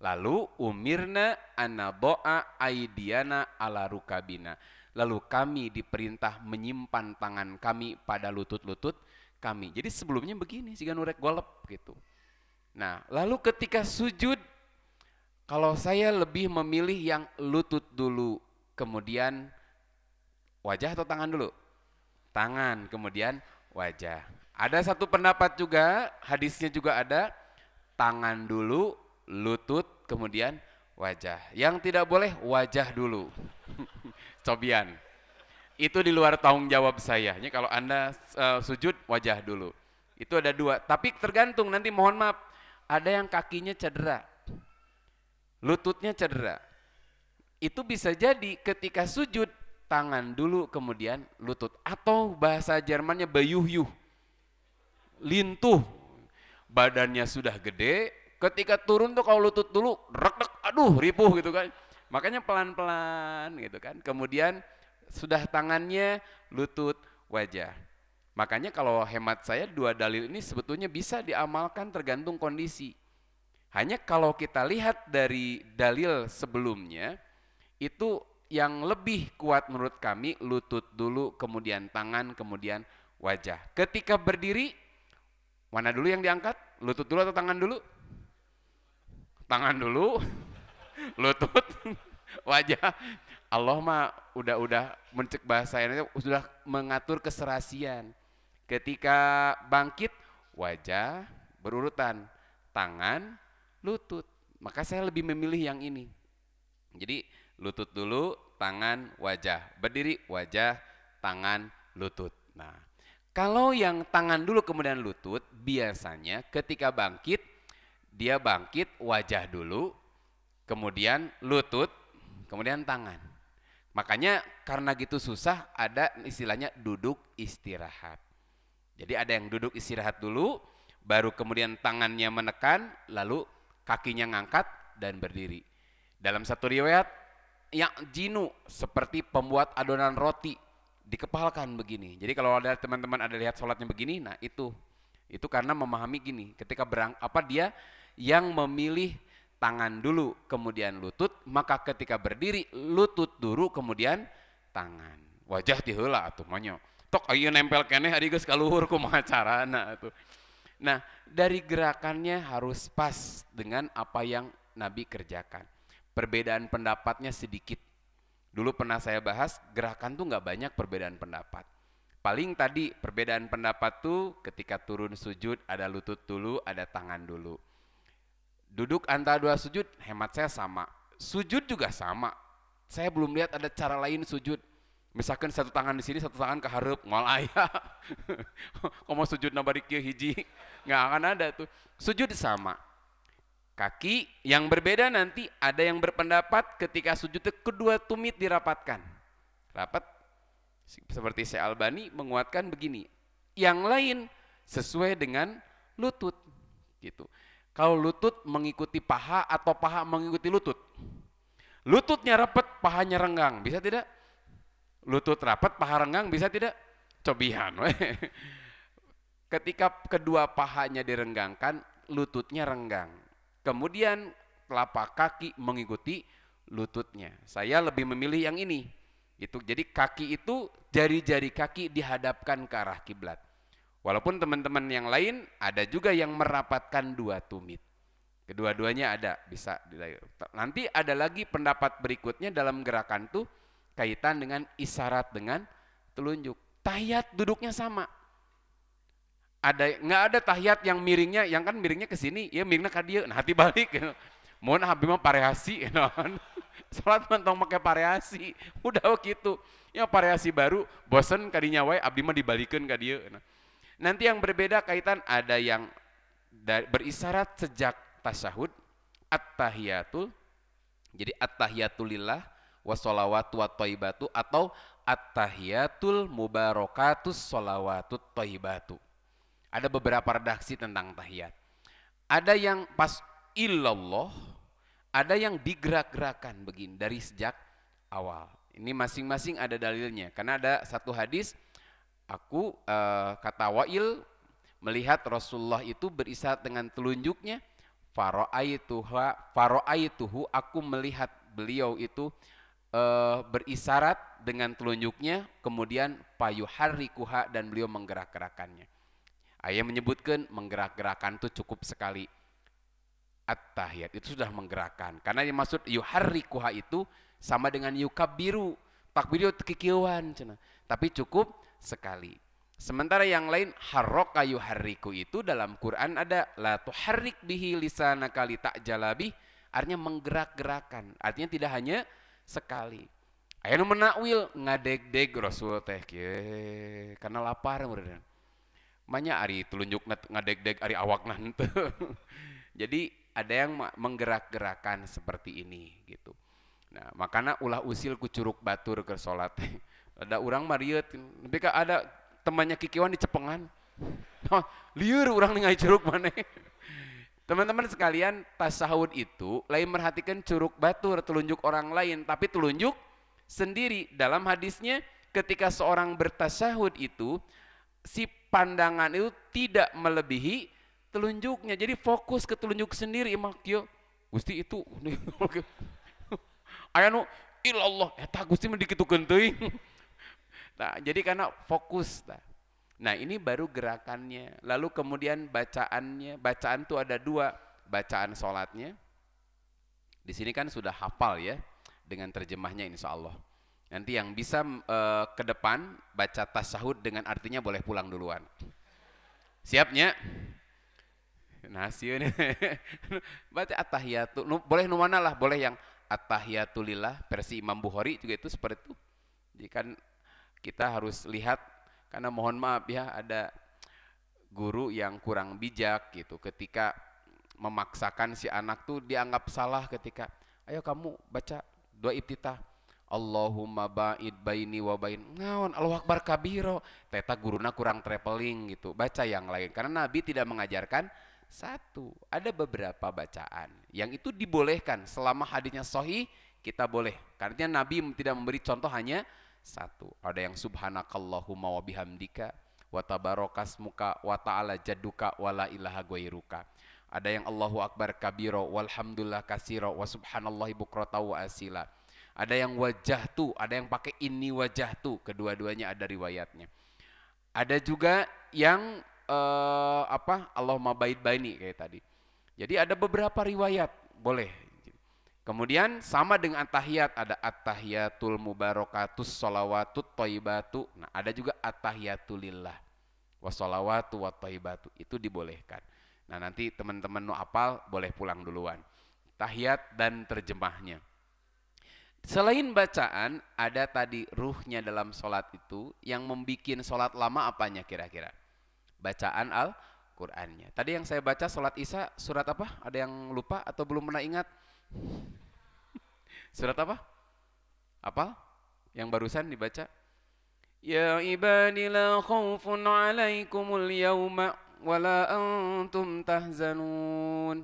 [SPEAKER 1] Lalu umirna anadoa aidiana ala rukabina. Lalu kami diperintah menyimpan tangan kami pada lutut-lutut kami. Jadi sebelumnya begini, siga nurek golep gitu. Nah, lalu ketika sujud, kalau saya lebih memilih yang lutut dulu, kemudian wajah atau tangan dulu? Tangan, kemudian wajah. Ada satu pendapat juga, hadisnya juga ada, tangan dulu, lutut, kemudian wajah. Yang tidak boleh wajah dulu. Cobian. Itu di luar tanggung jawab saya. Ini kalau Anda sujud wajah dulu. Itu ada 2. Tapi tergantung nanti mohon maaf. Ada yang kakinya cedera. Lututnya cedera. Itu bisa jadi ketika sujud tangan dulu kemudian lutut. Atau bahasa Jermannya bayuhyuh. Lintuh. Badannya sudah gede, ketika turun tuh kalau lutut dulu, rek-rek, aduh ripuh gitu kan. Makanya pelan-pelan gitu kan. Kemudian sudah tangannya, lutut, wajah. Makanya kalau hemat saya 2 dalil ini sebetulnya bisa diamalkan tergantung kondisi. Hanya kalau kita lihat dari dalil sebelumnya, itu yang lebih kuat menurut kami lutut dulu, kemudian tangan, kemudian wajah. Ketika berdiri, mana dulu yang diangkat? Lutut dulu atau tangan dulu? Tangan dulu, lutut, wajah. Allah mah udah mencek bahasa Indonesia, sudah mengatur keserasian. Ketika bangkit, wajah berurutan, tangan, lutut. Maka saya lebih memilih yang ini. Jadi lutut dulu, tangan, wajah. Berdiri, wajah, tangan, lutut. Nah, kalau yang tangan dulu kemudian lutut, biasanya ketika bangkit, dia bangkit wajah dulu, kemudian lutut, kemudian tangan. Makanya karena gitu susah ada istilahnya duduk istirahat. Jadi ada yang duduk istirahat dulu, baru kemudian tangannya menekan, lalu kakinya ngangkat dan berdiri. Dalam satu riwayat, yang jinu seperti pembuat adonan roti, dikepalkan begini. Jadi kalau ada teman-teman ada lihat sholatnya begini, nah itu karena memahami gini. Ketika dia yang memilih tangan dulu kemudian lutut, maka ketika berdiri lutut dulu kemudian tangan. Wajah ti heula atuh mah nya. Tok ayeuna nempel keneh ari geus kaluhur kumaha carana atuh. Nah, dari gerakannya harus pas dengan apa yang Nabi kerjakan. Perbedaan pendapatnya sedikit. Dulu pernah saya bahas, gerakan tuh nggak banyak perbedaan pendapat. Paling tadi perbedaan pendapat tuh ketika turun sujud ada lutut dulu, ada tangan dulu. Duduk antara dua sujud, hemat saya sama. Sujud juga sama. Saya belum lihat ada cara lain sujud. Misalkan satu tangan di sini, satu tangan ke hareup, moal aya. Komo sujud na bari kieu hiji, nggak akan ada tuh. Sujud sama. Kaki yang berbeda nanti ada yang berpendapat ketika sujud kedua tumit dirapatkan. Rapat seperti Syekh Albani menguatkan begini. Yang lain sesuai dengan lutut gitu. Kalau lutut mengikuti paha atau paha mengikuti lutut. Lututnya rapat, pahanya renggang, bisa tidak? Lutut rapat, paha renggang, bisa tidak? Cobihan. Ketika kedua pahanya direnggangkan, lututnya renggang. Kemudian telapak kaki mengikuti lututnya. Saya lebih memilih yang ini. Itu jadi kaki itu jari-jari kaki dihadapkan ke arah kiblat. Walaupun teman-teman yang lain ada juga yang merapatkan dua tumit. Kedua-duanya ada, bisa. Nanti ada lagi pendapat berikutnya dalam gerakan tuh kaitan dengan isyarat dengan telunjuk. Tahiyat duduknya sama. Ada nggak ada tahiyat yang miringnya, yang kan miringnya ke sini, ya miringnya ka dieu, nah hati balik gitu. Mohon habis mah variasi gitu. Salat mentong make variasi, udah gitu. Ya variasi baru, bosen kadinya wae abdi mah dibalikeun ka dieu. Nanti yang berbeda kaitan ada yang berisyarat sejak tasyahud at-tahiyatul. Jadi at-tahiyatulillah washolawatu wattaibatu atau at-tahiyatul mubarakatus sholawatut taibatu. Ada beberapa redaksi tentang tahiyat. Ada yang pas illallah, ada yang digerak-gerakan begini dari sejak awal. Ini masing-masing ada dalilnya. Karena ada satu hadis, aku kata Wa'il melihat Rasulullah itu berisyarat dengan telunjuknya. Faro'aituhu, aku melihat beliau itu berisyarat dengan telunjuknya, kemudian payuharrikuha dan beliau menggerak-gerakannya. Ayah menyebutkan menggerak-gerakan itu cukup sekali. At-tahiyat itu sudah menggerakkan. Karena yang maksud yuharrikuha itu sama dengan yukabiru. Takbir itu kikieuan cenah. Tapi cukup sekali. Sementara yang lain harroka yuharriku itu dalam Quran ada la tuharrik bihi lisanaka lita'jala bih, artinya menggerak-gerakan. Artinya tidak hanya sekali. Aya nu menakwil ngadeg-deg Rasul teh kieu karena lapar meureun. Manya ari telunjuk ngadeg-deg ari awakna henteu. Jadi ada yang menggerak-gerakan seperti ini gitu. Nah, makanya ulah usil ku curug batur ke salat. Ada urang mah rieu, tapi ada temannya kikiwan di Cepengan. Nah, lieur urang ningali curug maneh. Teman-teman sekalian, tasawuf itu lain merhatikan curug batur, telunjuk orang lain, tapi telunjuk sendiri. Dalam hadisnya ketika seorang bertasahud itu si pandangan itu tidak melebihi telunjuknya. Jadi fokus ke telunjuk sendiri mak kieu. Gusti itu aya nu illallah eta Gusti mah dikitukeun teuing. Nah, jadi karena fokus Nah, ini baru gerakannya. Lalu kemudian bacaannya. Bacaan itu ada dua, bacaan sholatnya. Di sini kan sudah hafal ya dengan terjemahnya insya Allah. Nanti yang bisa ke depan baca tasyahud dengan artinya boleh pulang duluan. Siapnya? Nah, sieun. Baca at-tahiyatu. Boleh nu mana lah, boleh yang at-tahiyatulillah versi Imam Bukhari juga itu seperti itu. Jadi kan kita harus lihat, karena mohon maaf ya ada guru yang kurang bijak gitu ketika memaksakan si anak tuh dianggap salah ketika ayo kamu baca doa iftitah Allahumma ba'id baini wa bain ngaon Allahu akbar kabiro, teta guruna kurang traveling gitu, baca yang lain karena Nabi tidak mengajarkan satu. Ada beberapa bacaan yang itu dibolehkan selama hadisnya sahih, kita boleh karena Nabi tidak memberi contoh hanya satu. Ada yang subhanakallahumma wa bihamdika wa tabarakasmuka wa ta'ala jadduka wa la ilaha ghairuka. Ada yang Allahu akbar kabiro walhamdulillah kasiro wa subhanallahi bukrata wa asila. Ada yang wajah tuh, ada yang pakai ini wajah tuh, kedua-duanya ada riwayatnya. Ada juga yang Allahumma ba'id baini kayak tadi. Jadi ada beberapa riwayat, boleh. Kemudian sama dengan at-tahiyat, ada at-tahiyatul mubarakatus sholawatut thayyibatu. Nah, ada juga at-tahiyatulillah washolawatu wat thayyibatu. Itu dibolehkan. Nah, nanti teman-teman nu hafal boleh pulang duluan. Tahiyat dan terjemahnya. Selain bacaan, ada tadi ruhnya dalam sholat itu yang membuat sholat lama apanya kira-kira? Bacaan Al-Qur'annya. Tadi yang saya baca sholat Isya surat apa? Ada yang lupa atau belum pernah ingat? Surat apa? Apa? Yang barusan dibaca? Ya ibadi la khaufun alaikumul yawma wala antum tahzanun.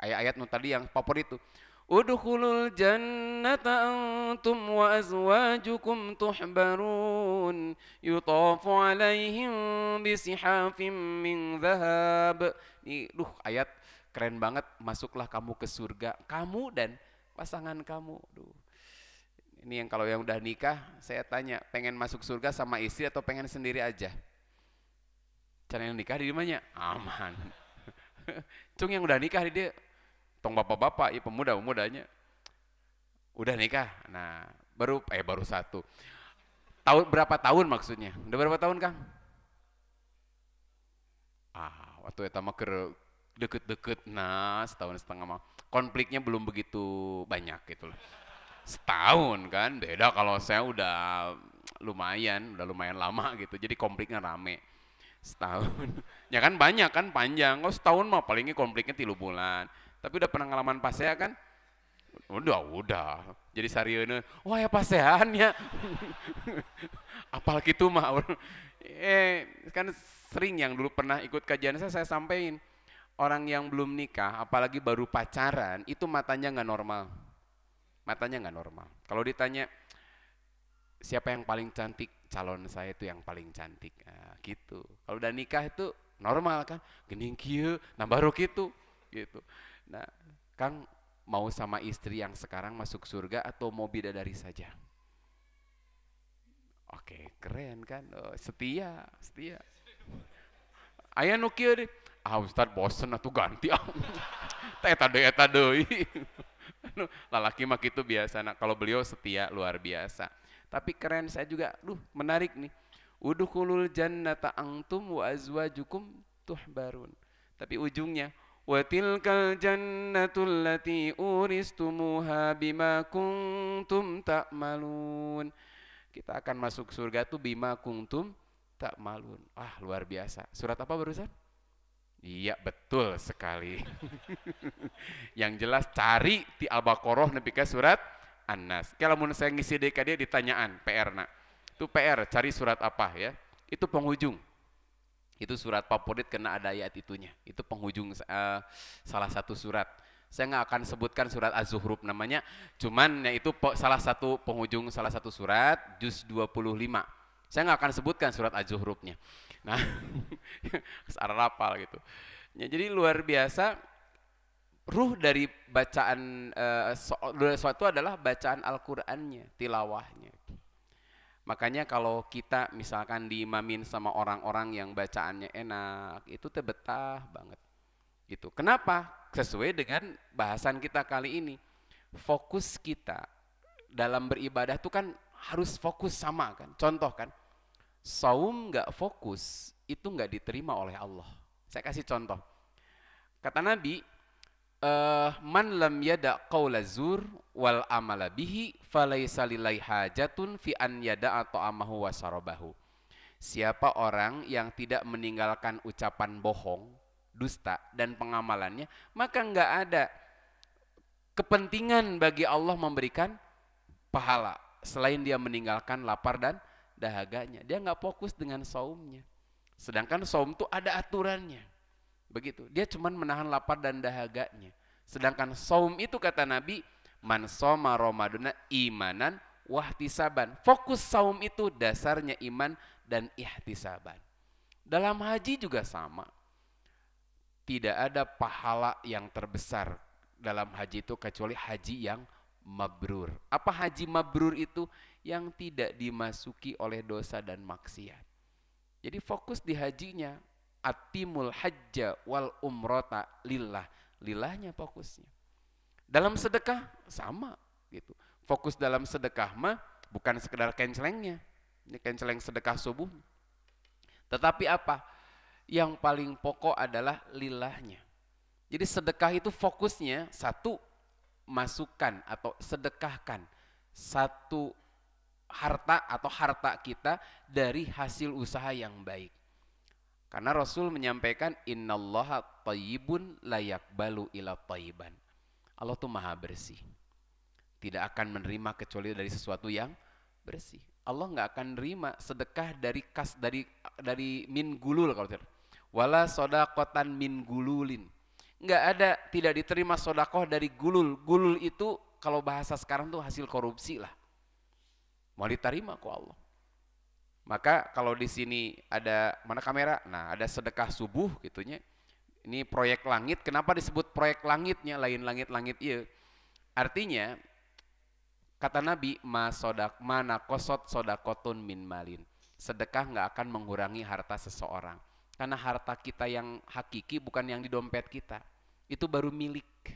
[SPEAKER 1] Ayat-ayat tadi yang favorit itu. Udkhulul jannata antum wa azwajukum tuhbarun yutafu alaihim bisihafim min dhahab. Ini ayat keren banget. Masuklah kamu ke surga, kamu dan pasangan kamu. Ini yang kalau yang udah nikah, saya tanya, pengen masuk surga sama istri atau pengen sendiri aja? Cara yang nikah di mana? Aman. Cung yang udah nikah dia tong bapak-bapak, ya pemuda-pemudanya udah nikah. Nah, baru satu. Berapa tahun maksudnya? Udah berapa tahun, Kang? Waktu eta mah keur deket-deket, nah setahun setengah mah. Konfliknya belum begitu banyak gitu loh. Setahun kan, beda kalau saya udah lumayan lama gitu. Jadi konfliknya rame. Setahun. Ya kan banyak kan panjang. Kalau setahun mah palingnya konfliknya 3 bulan. Tapi udah pernah ngalaman pasea kan? Udah. Jadi sarieuna, wah ya paseannya. Apal gitu mah. Kan sering yang dulu pernah ikut kajian saya sampaikan. Orang yang belum nikah, apalagi baru pacaran, itu matanya nggak normal. Matanya nggak normal. Kalau ditanya, siapa yang paling cantik? Calon saya itu yang paling cantik. Nah, gitu. Kalau udah nikah itu normal kan? Gening kieu, nah baru gitu. Nah, Kang mau sama istri yang sekarang masuk surga atau mau bidadari saja? Oke, keren kan? Setia. Aya nu kieu deh. Ustaz bosen atuh ganti ah. Eta deui. Lalaki mah gitu biasa. Nah, kalau beliau setia luar biasa. Tapi keren, saya juga menarik nih. Udkhulul jannata antum wa azwajukum tuhbarun. Tapi ujungnya wa tilkal jannatul lati uristumuha bima kuntum ta'malun. Kita akan masuk surga tuh bima kuntum ta'malun. Luar biasa. Surat apa barusan? Iya, betul sekali. Yang jelas cari di Al-Baqarah nepi ka surat An-Nas. Kalau mun saya ngisi DKD ditanyaan PR nak. Itu PR cari surat apa ya? Itu penghujung. Itu surat favorit karena ada ayat itunya. Itu penghujung salah satu surat. Saya nggak akan sebutkan surat Az-Zukhruf namanya, cuman ya itu salah satu penghujung salah satu surat, juz 25. Saya nggak akan sebutkan surat Az-Zukhrufnya. Nah, secara rapal gitu. Ya, jadi luar biasa. Ruh dari bacaan suatu adalah bacaan Al-Qur'annya, tilawahnya. Makanya kalau kita misalkan diimamin sama orang-orang yang bacaannya enak, itu teh betah banget. Gitu. Kenapa? Sesuai dengan bahasan kita kali ini. Fokus kita dalam beribadah itu kan harus fokus sama kan. Contoh kan, saum nggak fokus itu nggak diterima oleh Allah. Saya kasih contoh. Kata Nabi, man lam yada qaula zur wal amala bihi falaisa lillahi hajatun fi an yada'a ta'amahu wa sarabahu. Siapa orang yang tidak meninggalkan ucapan bohong, dusta dan pengamalannya, maka enggak ada kepentingan bagi Allah memberikan pahala selain dia meninggalkan lapar dan dahaganya. Dia enggak fokus dengan saumnya. Sedangkan saum itu ada aturannya. Begitu. Dia cuma menahan lapar dan dahaganya. Sedangkan saum itu kata Nabi, man shoma ramadana imanan wahtisaban. Fokus saum itu dasarnya iman dan ihtisaban. Dalam haji juga sama. Tidak ada pahala yang terbesar dalam haji itu kecuali haji yang mabrur. Apa haji mabrur itu? Yang tidak dimasuki oleh dosa dan maksiat. Jadi fokus di hajinya, atimul hajja wal umrota lillah. Lillahnya fokusnya. Dalam sedekah sama gitu. Fokus dalam sedekah mah bukan sekedar kencelengnya. Ini kenceleng sedekah subuh. Tetapi apa? Yang paling pokok adalah lillahnya. Jadi sedekah itu fokusnya satu, masukkan atau sedekahkan satu harta atau harta kita dari hasil usaha yang baik. Karena Rasul menyampaikan innallaha thayyibun la yaqbalu illa thayyiban. Allah tuh maha bersih. Tidak akan menerima kecuali dari sesuatu yang bersih. Allah nggak akan nerima sedekah dari min gulul kalau tidak. Wala sodaqotan min gululin. Nggak ada, tidak diterima sodakoh dari gulul. Gulul itu kalau bahasa sekarang tuh hasil korupsi lah. Mau diterima kok Allah. Maka kalau di sini ada mana kamera? Nah, ada sedekah subuh gitunya. Ini proyek langit. Kenapa disebut proyek langitnya? Lain langit-langit iya. Artinya kata Nabi, mana kosot sodakotun min malin. Sedekah nggak akan mengurangi harta seseorang. Karena harta kita yang hakiki bukan yang di dompet kita. Itu baru milik.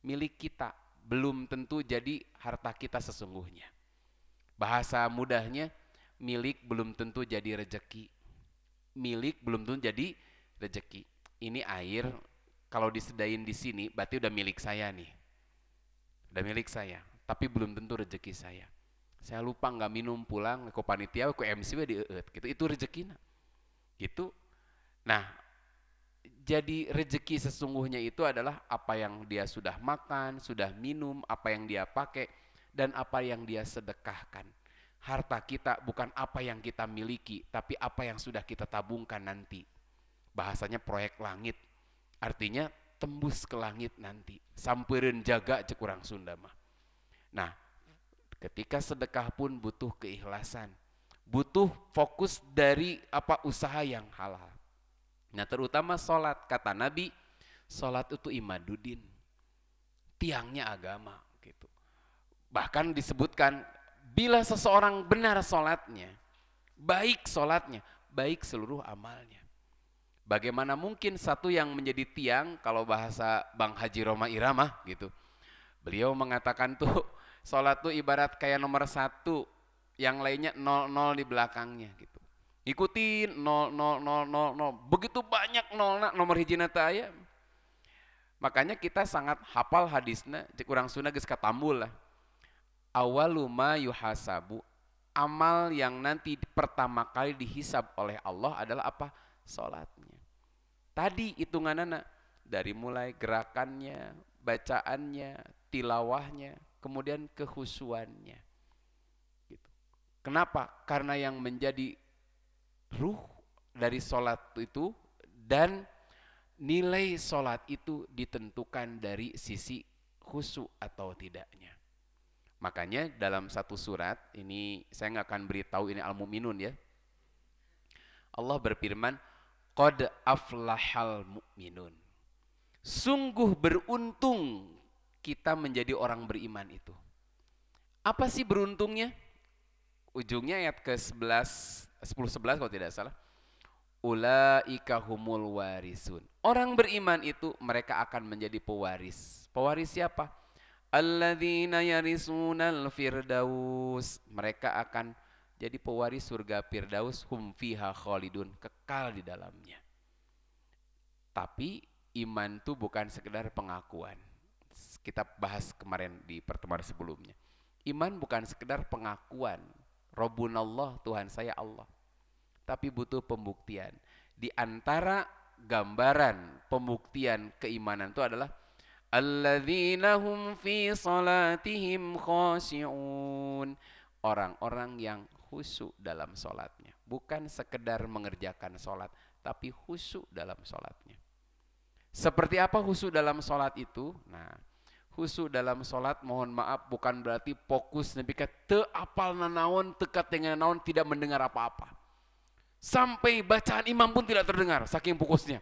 [SPEAKER 1] Milik kita. Belum tentu jadi harta kita sesungguhnya. Bahasa mudahnya, milik belum tentu jadi rejeki. Milik belum tentu jadi rejeki. Ini air, kalau disedain di sini, berarti udah milik saya nih. Udah milik saya, tapi belum tentu rejeki saya. Saya lupa nggak minum pulang, ke panitia, ke MC gitu. Itu rezekinya. Gitu. Nah, jadi rejeki sesungguhnya itu adalah apa yang dia sudah makan, sudah minum, apa yang dia pakai, dan apa yang dia sedekahkan. Harta kita bukan apa yang kita miliki, tapi apa yang sudah kita tabungkan nanti. Bahasanya proyek langit. Artinya tembus ke langit nanti. Sampereun jaga cek urang Sunda mah. Nah, ketika sedekah pun butuh keikhlasan. Butuh fokus dari apa usaha yang halal. Nah, terutama sholat. Kata Nabi, sholat itu imaduddin. Tiangnya agama gitu. Bahkan disebutkan, bila seseorang benar sholatnya, baik seluruh amalnya. Bagaimana mungkin satu yang menjadi tiang, kalau bahasa Bang Haji Roma Irama gitu. Beliau mengatakan tuh, sholat tuh ibarat kayak nomor 1, yang lainnya 00 di belakangnya gitu. Ikutin 0000, begitu banyak nolna nomor hijina teh aya. Makanya kita sangat hafal hadisna, cek urang Sunda geus katambul lah. Awaluma yuhasabu, amal yang nanti pertama kali dihisab oleh Allah adalah apa? Salatnya. Tadi hitunganana dari mulai gerakannya, bacaannya, tilawahnya, kemudian kehusuannya. Gitu. Kenapa? Karena yang menjadi ruh dari salat itu dan nilai salat itu ditentukan dari sisi khusyuk atau tidaknya. Makanya dalam satu surat, ini saya nggak akan beritahu ini Al-Mu'minun ya. Allah berfirman, Qad aflahal mu'minun. Sungguh beruntung kita menjadi orang beriman itu. Apa sih beruntungnya? Ujungnya ayat ke-11, 10-11 kalau tidak salah. Ulaika humul warisun. Orang beriman itu mereka akan menjadi pewaris. Pewaris siapa? Alladzina yarisunal firdaus. Mereka akan jadi pewaris surga firdaus, hum fiha khalidun, kekal di dalamnya. Tapi iman itu bukan sekedar pengakuan. Kita bahas kemarin di pertemuan sebelumnya. Iman bukan sekedar pengakuan. Rabbunallah, Tuhan saya Allah. Tapi butuh pembuktian. Di antara gambaran pembuktian keimanan itu adalah alladzina hum fi salatihim khashi'un. Orang-orang yang khusyuk dalam salatnya. Bukan sekedar mengerjakan salat, tapi khusyuk dalam salatnya. Seperti apa khusyuk dalam salat itu? Nah, khusyuk dalam salat mohon maaf bukan berarti fokus nepi ka teu apal nanaon, teu katengan naon, tidak mendengar apa-apa. Sampai bacaan imam pun tidak terdengar saking fokusnya.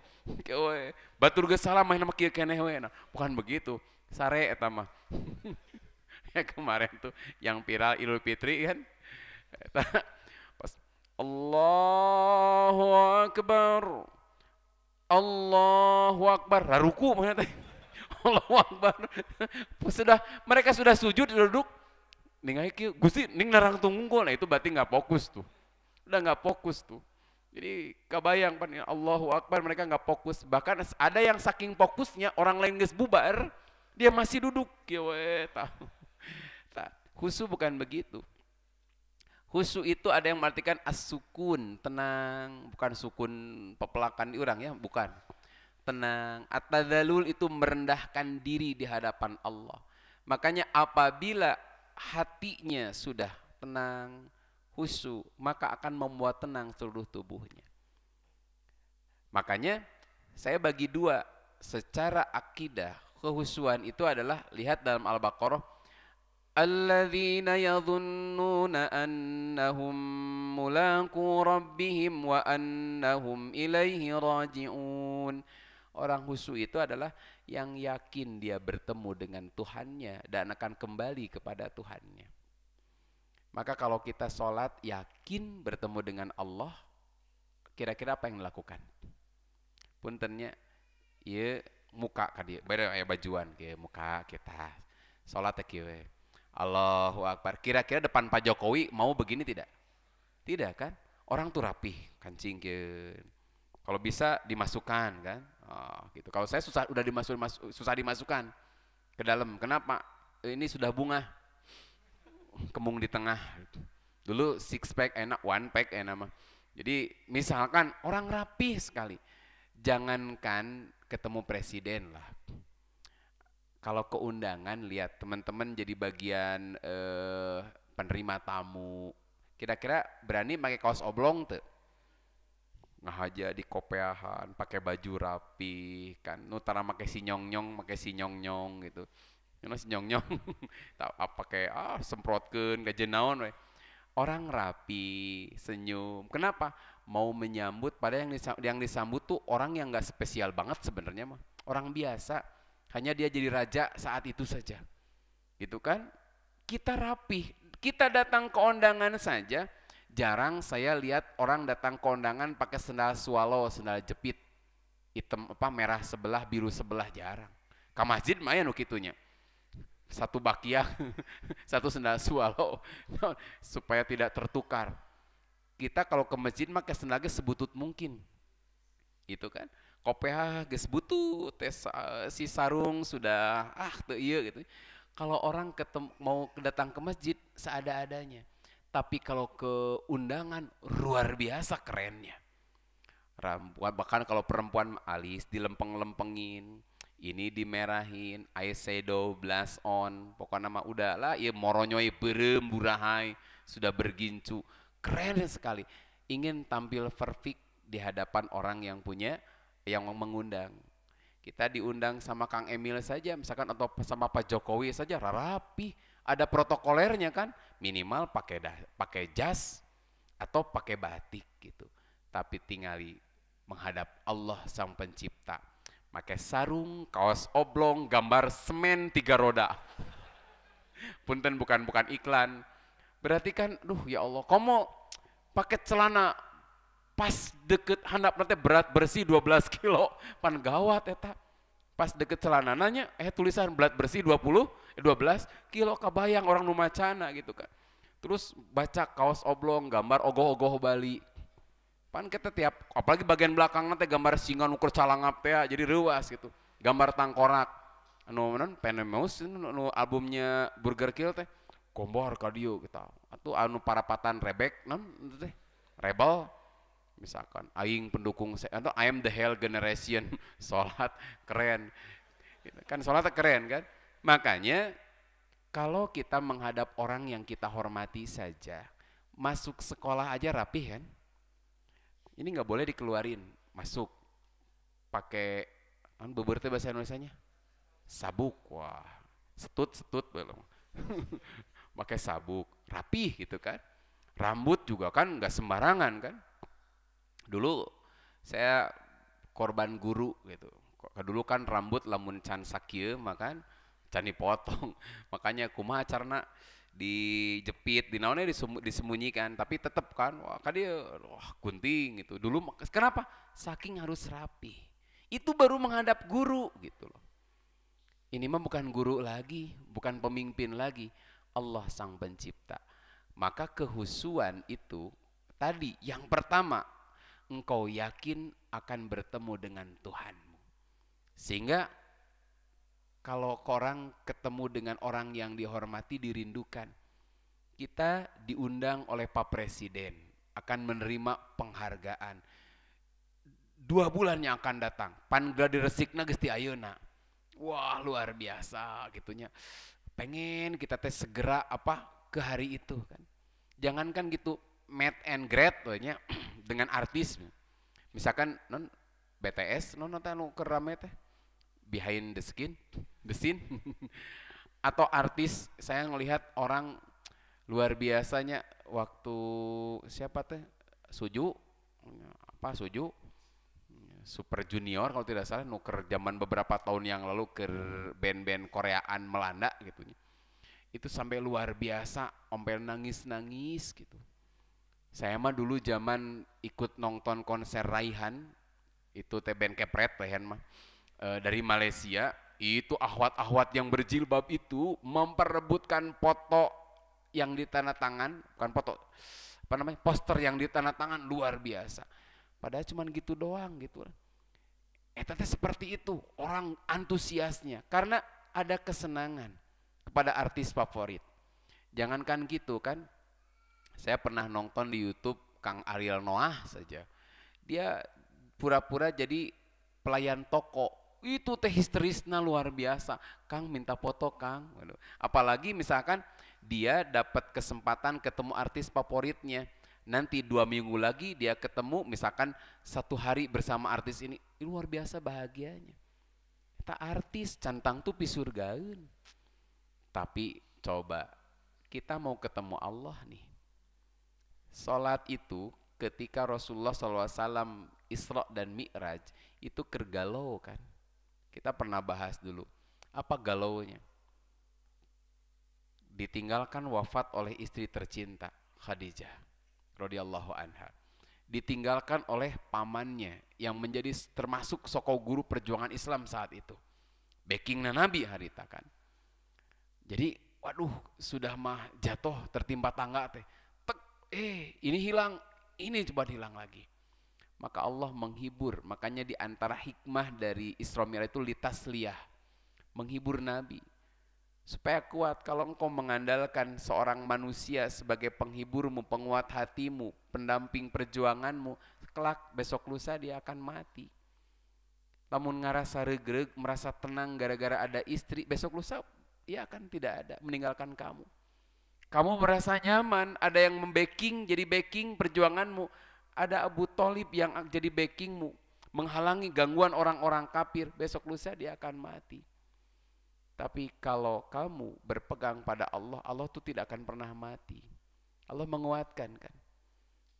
[SPEAKER 1] Batur geus salam mah nama kieu keneh we. Bukan begitu. Sare eta mah. Ya kemarin tuh yang viral Idul Fitri kan. Pas Allahu Akbar. Allahu Akbar. Raruku mana teh? Allahu Akbar. Sudah mereka sudah sujud duduk. Ning kieu Gusti ning narang tunggul. Nah itu berarti nggak fokus tuh. Udah nggak fokus tuh. Jadi kebayang pan ya Allahu Akbar mereka nggak fokus. Bahkan ada yang saking fokusnya orang lain geus bubar, dia masih duduk. Kieu we tahu. Khusyuk bukan begitu. Khusyuk itu ada yang mengartikan as-sukun, tenang, bukan sukun pepelakan di orang ya, bukan. Tenang. At-tadzallul itu merendahkan diri di hadapan Allah. Makanya apabila hatinya sudah tenang, khusyuk, maka akan membuat tenang seluruh tubuhnya. Makanya saya bagi dua, secara akidah, kekhusyuan itu adalah lihat dalam Al-Baqarah, alladzina yadhunnuna annahum mulaqu rabbihim wa annahum ilaihi raji'un. Orang khusyuk itu adalah yang yakin dia bertemu dengan Tuhannya dan akan kembali kepada Tuhannya. Maka kalau kita sholat yakin bertemu dengan Allah, kira-kira apa yang dilakukan? Puntennya, ya muka ka dieu, beda aya bajuan ke muka kita. Sholat kieu we. Allahu Akbar. Kira-kira depan Pak Jokowi mau begini tidak? Tidak kan? Orang tuh rapih, kancingkeun. Kalau bisa dimasukkan kan? Oh, gitu. Kalau saya udah susah dimasukkan ke dalam. Kenapa? Ini sudah bunga. Kemung di tengah. Dulu six pack enak, one pack enak mah. Jadi misalkan orang rapih sekali, jangankan ketemu presiden lah. Kalau ke undangan lihat teman-teman jadi bagian penerima tamu, kira-kira berani pakai kaos oblong tuh? Ngahaja di kopeahan, pakai baju rapi, kan? Nutara pakai si nyong gitu. Ini si nyong pakai semprotkeun gajen naon we. Orang rapi, senyum. Kenapa? Mau menyambut pada yang disambut tuh orang yang nggak spesial banget sebenarnya mah. Orang biasa. Hanya dia jadi raja saat itu saja. Gitu kan? Kita rapi. Kita datang ke undangan saja. Jarang saya lihat orang datang ke undangan pakai sendal swallow, sendal jepit. Hitam merah sebelah, biru sebelah, jarang. Ka masjid mah ya nu kitunya. Satu bakiak, satu sendal swallow supaya tidak tertukar. Kita kalau ke masjid mah ke sendalnya sebutut mungkin. Itu kan? Kopeah geus butut si sarung sudah teu ieu gitu. Kalau orang mau datang ke masjid seada-adanya. Tapi kalau ke undangan luar biasa kerennya. Bahkan kalau perempuan alis dilempeng-lempengin, ini dimerahin, eyeshadow, blush on, pokoknya mah udah lah, ya moronyoy berem burahai, sudah bergincu, keren sekali. Ingin tampil perfect di hadapan orang yang mengundang. Kita diundang sama Kang Emil saja, misalkan atau sama Pak Jokowi saja, rapi, ada protokolernya kan, minimal pakai jas atau pakai batik gitu. Tapi tinggali menghadap Allah Sang Pencipta. Pakai sarung, kaos oblong, gambar semen 3 roda. Punten bukan iklan. Berarti kan, ya Allah, komo pakai celana pas deket handap nanti berat bersih 12 kilo, pan gawat eta. Pas deket celana nanya, tulisan berat bersih 12 kilo, kabayang orang nu macana gitu kan. Terus baca kaos oblong, gambar ogoh-ogoh Bali. Pan kita tiap, apalagi bagian belakang nanti gambar singa nuker calangap teh, jadi reuas gitu. Gambar tangkorak. Anu Penemeus anu albumnya Burger Kill teh. Gombor ka dieu kita. Atuh anu parapatan Rebek teh. Rebel misalkan aing pendukung atau I am the hell generation. Salat keren. Kan salatnya keren kan? Makanya kalau kita menghadap orang yang kita hormati saja, masuk sekolah aja rapih kan? Ini nggak boleh dikeluarin, masuk pakai beberapa bahasa Indonesianya sabuk, wah setut belum pakai sabuk, rapih gitu kan. Rambut juga kan nggak sembarangan kan. Dulu saya korban guru gitu. Dulu kan rambut lamun can sakieu makan can dipotong. Makanya kumaha carana dijepit, dinaonnya disembunyikan, tapi tetap kan, wah kan dia wah gunting gitu. Dulu kenapa? Saking harus rapi. Itu baru menghadap guru gitu loh. Ini mah bukan guru lagi, bukan pemimpin lagi, Allah sang pencipta. Maka kehusuan itu tadi yang pertama, engkau yakin akan bertemu dengan Tuhanmu. Sehingga kalau orang ketemu dengan orang yang dihormati, dirindukan. Kita diundang oleh Pak Presiden, akan menerima penghargaan. 2 bulan yang akan datang, pan gladi resikna geus ti ayeuna. Wah, luar biasa gitunya. Pengen kita teh segera ke hari itu kan. Jangankan gitu, meet and greet nya dengan artis. Misalkan non BTS non anu keur rame teh behind the scene atau artis, saya ngelihat orang luar biasanya waktu siapa teh Suju Super Junior kalau tidak salah, nuker zaman beberapa tahun yang lalu ke band-band Koreaan Melanda gitu. Itu sampai luar biasa, ompel nangis-nangis gitu. Saya mah dulu zaman ikut nonton konser Raihan, itu teh band kepret Raihan mah dari Malaysia, itu ahwat-ahwat yang berjilbab itu memperebutkan foto yang ditandatangan, bukan foto, poster yang ditandatangan, luar biasa. Padahal cuman gitu doang gitu. Teh seperti itu orang antusiasnya karena ada kesenangan kepada artis favorit. Jangankan gitu kan, saya pernah nonton di YouTube Kang Ariel Noah saja. Dia pura-pura jadi pelayan toko. Itu teh histerisnya luar biasa. Kang minta foto Kang. Apalagi misalkan dia dapat kesempatan ketemu artis favoritnya. Nanti 2 minggu lagi dia ketemu, misalkan 1 hari bersama artis ini luar biasa bahagianya. Kita artis cantang tuh pisurgaun. Tapi coba kita mau ketemu Allah nih. Salat itu ketika Rasulullah SAW Isra dan Mi'raj itu kergalau kan. Kita pernah bahas dulu. Apa galaunya? Ditinggalkan wafat oleh istri tercinta Khadijah radhiyallahu anha, ditinggalkan oleh pamannya yang menjadi termasuk soko guru perjuangan Islam saat itu, backingna Nabi harita kan. Jadi waduh, sudah mah jatuh tertimpa tangga teh, ini hilang, ini coba hilang lagi. Maka Allah menghibur. Makanya di antara hikmah dari Isra Mi'raj itu litasliyah, menghibur Nabi supaya kuat. Kalau engkau mengandalkan seorang manusia sebagai penghiburmu, penguat hatimu, pendamping perjuanganmu, kelak besok lusa dia akan mati. Lamun ngarasa regreg, merasa tenang gara-gara ada istri, besok lusa ia akan tidak ada, meninggalkan kamu. Kamu merasa nyaman, ada yang membacking, jadi backing perjuanganmu. Ada Abu Thalib yang jadi backingmu, menghalangi gangguan orang-orang kafir, besok lusa dia akan mati. Tapi kalau kamu berpegang pada Allah, Allah itu tidak akan pernah mati. Allah menguatkan kan.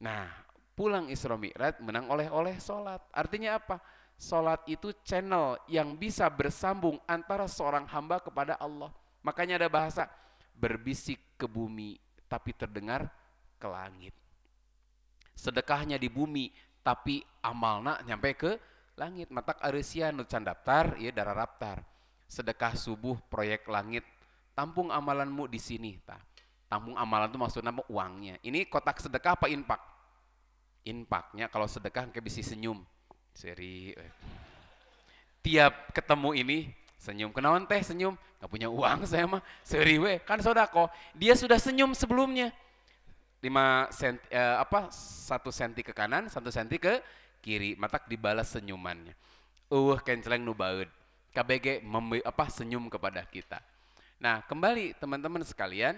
[SPEAKER 1] Nah, pulang Isra Mi'raj menang oleh sholat. Artinya apa? Sholat itu channel yang bisa bersambung antara seorang hamba kepada Allah. Makanya ada bahasa berbisik ke bumi tapi terdengar ke langit. Sedekahnya di bumi tapi amalna nyampe ke langit. Matak areusia nu can daftar ieu dara daftar. Sedekah subuh proyek langit, tampung amalanmu di sini tah. Tampung amalan itu maksudnya uangnya. Ini kotak sedekah apa infak? Infaknya kalau sedekah kayak bisa senyum. Seri tiap ketemu ini senyum. Kenaon teh senyum? Gak punya uang saya mah. Seri we, kan sodako. Dia sudah senyum sebelumnya. 1 senti ke kanan, 1 senti ke kiri. Matak dibalas senyumannya. Kenceleng nu baeud. KBG senyum kepada kita. Nah, kembali teman-teman sekalian,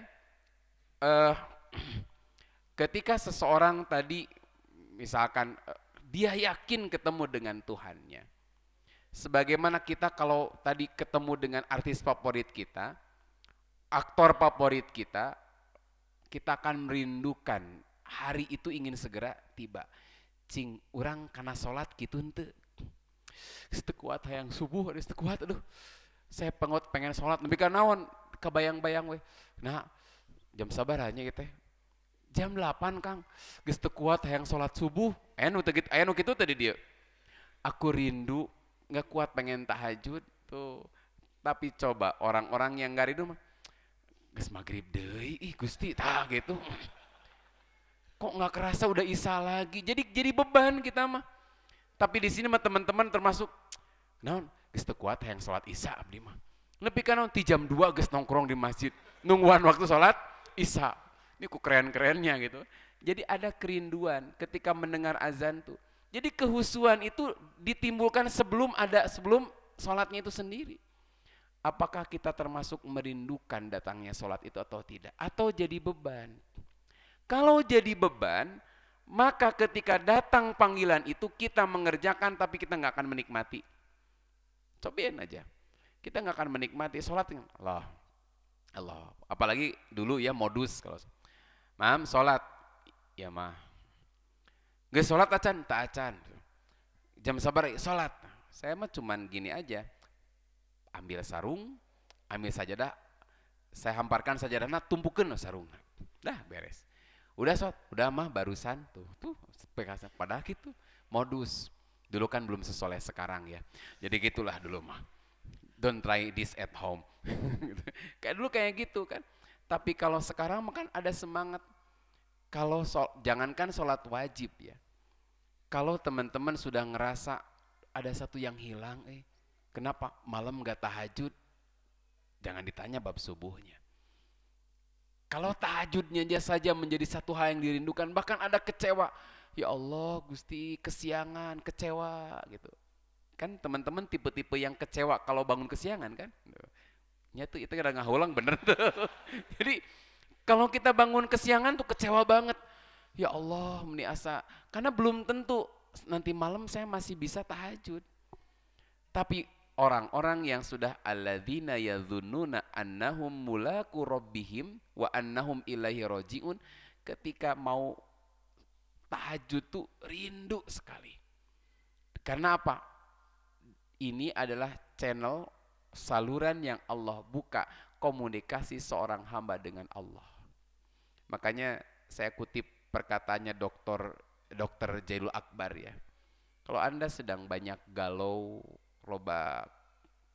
[SPEAKER 1] ketika seseorang tadi misalkan dia yakin ketemu dengan Tuhannya, sebagaimana kita kalau tadi ketemu dengan artis favorit kita, aktor favorit kita, kita akan merindukan hari itu ingin segera tiba. Cing, urang kana salat kitu henteu. Kuat hayang subuh, teu kuat, aduh. Saya pengen sholat, tapi kan naon, kebayang-bayang weh. Nah, jam sabar hanya gitu. Jam 8 Kang, geus teu kuat hayang sholat subuh. Aya nu kitu tadi dia. Aku rindu, nggak kuat pengen tahajud tuh. Tapi coba orang-orang yang nggak rindu mah, geus maghrib deui, ih Gusti, tah gitu. Kok nggak kerasa udah isya lagi. Jadi beban kita mah. Tapi di sini mah teman-teman termasuk naon, geus teu kuat hayang sholat isya abdi mah. Nepi ka naon ti jam 2 geus nongkrong di masjid, nungguan waktu sholat isya. Ini ku keren-kerennya gitu. Jadi ada kerinduan ketika mendengar azan tuh. Jadi kehusuan itu ditimbulkan sebelum sholatnya itu sendiri. Apakah kita termasuk merindukan datangnya sholat itu atau tidak? Atau jadi beban? Kalau jadi beban, maka ketika datang panggilan itu kita mengerjakan tapi kita nggak akan menikmati. Cobain aja. Kita nggak akan menikmati sholat. Allah, Allah. Apalagi dulu ya modus kalau. Mam, sholat. Ya mah. Gak sholat acan, tak acan. Jam sabar sholat. Saya mah cuman gini aja. Ambil sarung, ambil sajadah, saya hamparkan sajadahna, tumpukeun sarung. Dah beres. Udah sholat, udah mah barusan tuh padahal gitu modus. Dulu kan belum sesoleh sekarang ya. Jadi gitulah dulu mah. Don't try this at home. Kayak dulu kayak gitu kan. Tapi kalau sekarang kan ada semangat. Kalau jangankan sholat wajib ya. Kalau teman-teman sudah ngerasa ada satu yang hilang, kenapa malam gak tahajud? Jangan ditanya bab subuhnya. Kalau tahajudnya saja menjadi satu hal yang dirindukan, bahkan ada kecewa. Ya Allah, Gusti, kesiangan, kecewa gitu. Kan teman-teman tipe-tipe yang kecewa kalau bangun kesiangan kan? Nyatu itu kadang ngahulang bener tuh. Jadi kalau kita bangun kesiangan tuh kecewa banget. Ya Allah, meni asa. Karena belum tentu nanti malam saya masih bisa tahajud. Tapi orang-orang yang sudah alladzina yadzunnuna annahum mulaku rabbihim wa annahum ilaihi rajiun, ketika mau tahajud tuh rindu sekali. Karena apa? Ini adalah channel saluran yang Allah buka komunikasi seorang hamba dengan Allah. Makanya saya kutip perkataannya Dr. Jailul Akbar ya. Kalau Anda sedang banyak galau, loba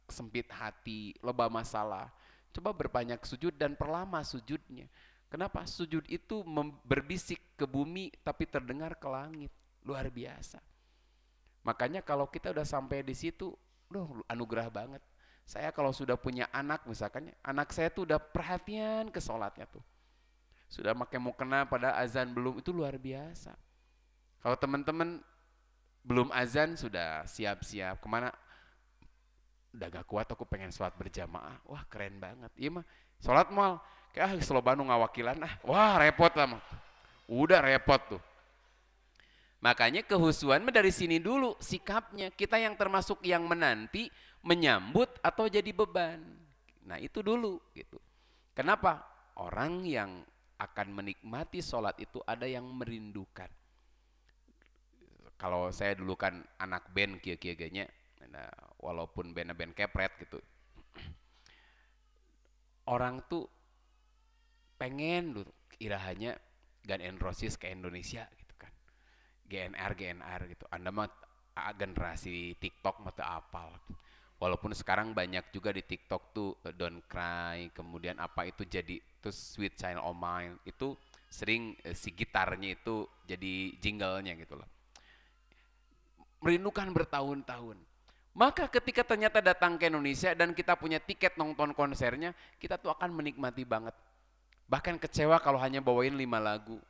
[SPEAKER 1] sempit hati, loba masalah, coba berbanyak sujud dan perlama sujudnya. Kenapa? Sujud itu berbisik ke bumi tapi terdengar ke langit. Luar biasa. Makanya kalau kita udah sampai di situ, anugerah banget. Saya kalau sudah punya anak misalkan, anak saya tuh udah perhatian ke sholatnya tuh. Sudah pakai mukena pada azan belum, itu luar biasa. Kalau teman-teman belum azan sudah siap-siap kemana? Udah gak kuat aku pengen sholat berjamaah. Wah keren banget. Iya mah sholat mal kayak selo Bandung ngawakilan wah repot lah mah. Udah repot tuh. Makanya kehusuan dari sini dulu sikapnya. Kita yang termasuk yang menanti, menyambut atau jadi beban. Nah itu dulu gitu. Kenapa? Orang yang akan menikmati sholat itu ada yang merindukan. Kalau saya dulu kan anak band kia-kia-nya, nah, walaupun band kepret gitu. Orang tuh pengen dulu irahannya Guns N' Roses ke Indonesia gitu kan. GNR gitu. Anda mah generasi TikTok mah teu apal. Walaupun sekarang banyak juga di TikTok tuh Don't Cry, kemudian apa itu jadi terus Sweet Child O' Mine itu sering si gitarnya itu jadi jinglenya gitu loh. Merindukan bertahun-tahun. Maka ketika ternyata datang ke Indonesia dan kita punya tiket nonton konsernya, kita tuh akan menikmati banget. Bahkan kecewa kalau hanya bawain 5 lagu.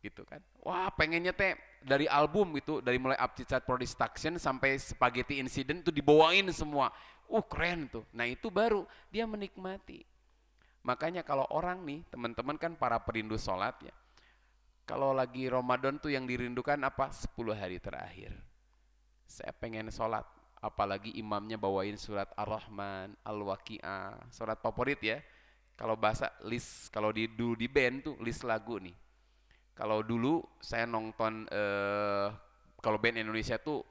[SPEAKER 1] Gitu kan. Wah, pengennya teh dari album gitu, dari mulai Appetite for Destruction sampai Spaghetti Incident tuh dibawain semua. Keren tuh. Nah, itu baru dia menikmati. Makanya kalau orang nih, teman-teman kan para perindu sholat ya. Kalau lagi Ramadan tuh yang dirindukan apa? 10 hari terakhir. Saya pengen sholat, apalagi imamnya bawain surat Ar-Rahman, Al-Waqi'ah, surat favorit ya. Kalau bahasa list, kalau dulu di band tuh list lagu nih. Kalau dulu saya nonton, kalau band Indonesia tuh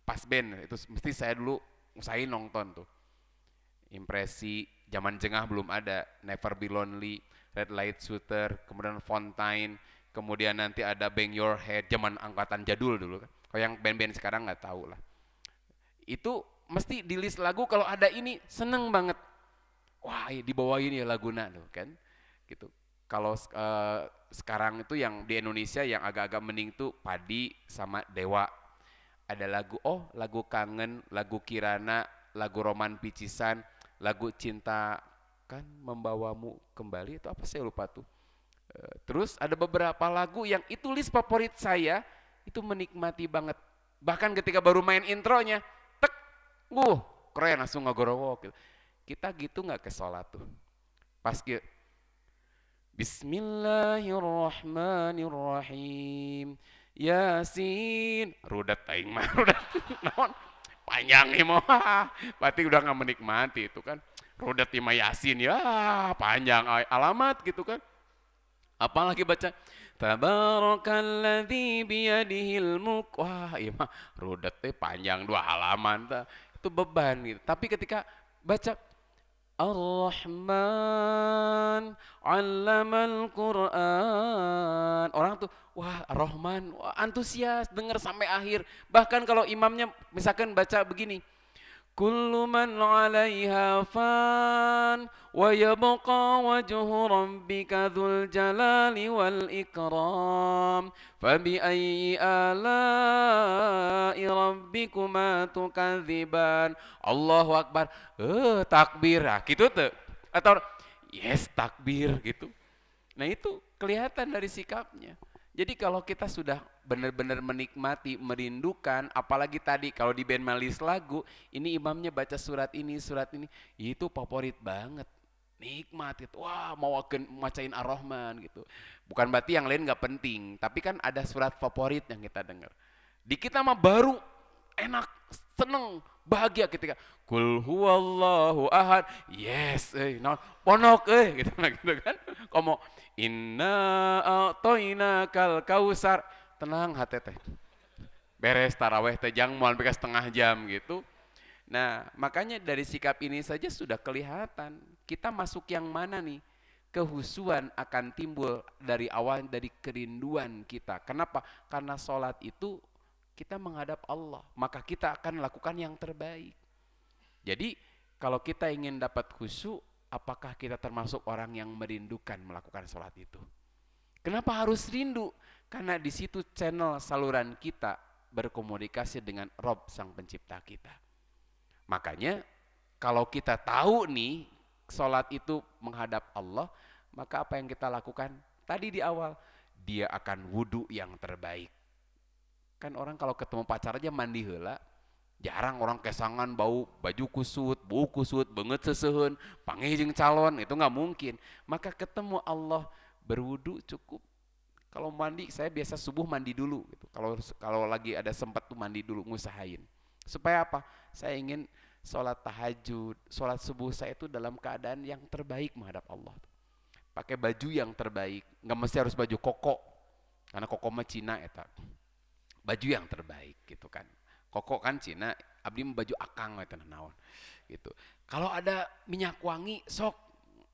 [SPEAKER 1] pas band, itu mesti saya dulu usahain nonton tuh. Impresi, zaman jengah belum ada, Never Be Lonely, Red Light Shooter, kemudian Fontaine, kemudian nanti ada Bang Your Head, zaman angkatan jadul dulu kan. Kalau yang band-band sekarang nggak tahu lah. Itu mesti di list lagu kalau ada ini seneng banget. Wah, dibawain ya laguna tuh kan. Gitu. Kalau sekarang itu yang di Indonesia yang agak-agak mending tuh Padi sama Dewa. Ada lagu lagu kangen, lagu Kirana, lagu Roman Picisan, lagu Cinta kan membawamu kembali itu apa saya lupa tuh. Terus ada beberapa lagu yang itu list favorit saya, itu menikmati banget. Bahkan ketika baru main intronya, tek, keren langsung ngagorowok gitu. Kita gitu nggak ke sholat tuh. Pas gitu, Bismillahirrahmanirrahim. Yasin, rudat aing mah rudat. Naon? Panjang nih mah. Berarti udah nggak menikmati itu kan. Rudat mah Yasin ya, panjang alamat gitu kan. Apalagi baca Tabarakalladzi biyadihil mulk. Wah, iya mah rudat teh panjang 2 halaman tah. Itu beban gitu. Tapi ketika baca Ar-Rahman 'allamal Qur'an. Orang tuh wah Ar-Rahman, wah, antusias denger sampai akhir. Bahkan kalau imamnya misalkan baca begini, Kullu man 'alaiha fan wa yabqa wajhu rabbika dzul jalali wal ikram. Fabi ayyi ala'i rabbikuma tukadziban. Allahu Akbar. Takbir. Nah, gitu tuh. Atau yes takbir gitu. Nah, itu kelihatan dari sikapnya. Jadi kalau kita sudah benar-benar menikmati, merindukan, apalagi tadi kalau di band malis lagu, ini imamnya baca surat ini, itu favorit banget. Nikmat gitu. Wah, mau macain Ar-Rahman gitu. Bukan berarti yang lain nggak penting, tapi kan ada surat favorit yang kita dengar. Di kita mah baru enak, seneng, bahagia ketika Kul huwallahu ahad. Yes, ponok gitu kan. Komo Inna a'toinakal kausar. Tenang hati teh. Beres taraweh teh jang moal bekas setengah jam gitu. Nah, makanya dari sikap ini saja sudah kelihatan kita masuk yang mana nih. Kehusuan akan timbul dari awal dari kerinduan kita. Kenapa? Karena sholat itu kita menghadap Allah, maka kita akan lakukan yang terbaik. Jadi kalau kita ingin dapat khusyuk, apakah kita termasuk orang yang merindukan melakukan sholat itu? Kenapa harus rindu? Karena di situ channel saluran kita berkomunikasi dengan Rob sang pencipta kita. Makanya kalau kita tahu nih sholat itu menghadap Allah, maka apa yang kita lakukan? Tadi di awal, dia akan wudhu yang terbaik. Kan orang kalau ketemu pacar aja mandi heula, jarang orang kesangan bau baju kusut, bau kusut, banget sesehun, panggil jeung calon, itu nggak mungkin. Maka ketemu Allah berwudu cukup. Kalau mandi saya biasa subuh mandi dulu gitu. Kalau lagi ada sempat tuh mandi dulu, ngusahain. Supaya apa? Saya ingin sholat tahajud, sholat subuh saya itu dalam keadaan yang terbaik menghadap Allah. Pakai baju yang terbaik, nggak mesti harus baju koko, karena koko mah Cina eta. Baju yang terbaik gitu kan. Koko kan Cina, abdi baju akang eta naon gitu. Kalau ada minyak wangi sok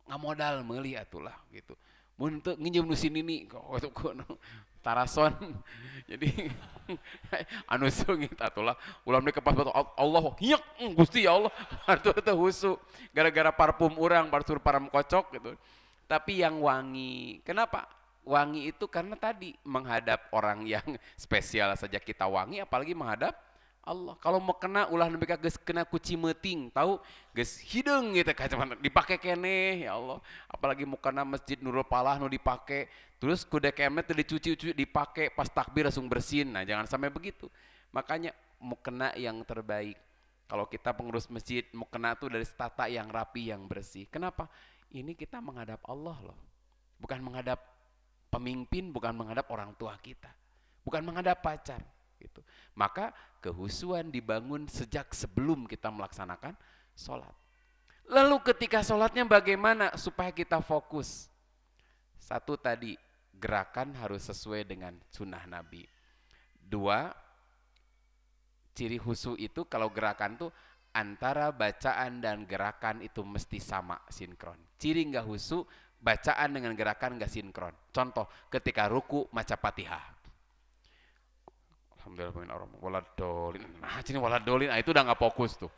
[SPEAKER 1] ngamodal meuli atulah gitu. Mun teu nginjem nu sini nih kok tarason. Jadi anu seungit atulah ulah deui kepas batu Allah hiek Gusti ya Allah. Atuh teh husu gara-gara parfum urang parfum param kocok gitu. Tapi yang wangi. Kenapa? Wangi itu karena tadi menghadap orang yang spesial saja kita wangi, apalagi menghadap Allah. Kalau mau kena ulah nepi ka geus kena ku cimeting, tahu? Geus hideung gitu kacaman dipake keneh ya Allah. Apalagi mau kena Masjid Nurul Falah nu dipake, terus ku dekemet teu dicuci-cuci dipake pas takbir langsung bersin. Nah, jangan sampai begitu. Makanya mau kena yang terbaik. Kalau kita pengurus masjid mau kena tuh dari tata yang rapi, yang bersih. Kenapa? Ini kita menghadap Allah loh. Bukan menghadap pemimpin, bukan menghadap orang tua kita, bukan menghadap pacar gitu. Maka kehusuan dibangun sejak sebelum kita melaksanakan sholat. Lalu ketika sholatnya bagaimana supaya kita fokus? Satu tadi, gerakan harus sesuai dengan sunnah Nabi. Dua, ciri khusyuk itu kalau gerakan tuh antara bacaan dan gerakan itu mesti sama sinkron. Ciri nggak husu, bacaan dengan gerakan nggak sinkron. Contoh, ketika ruku maca Fatihah. Alhamdulillah, waladolin. Nah, ini waladolin, itu udah nggak fokus tuh.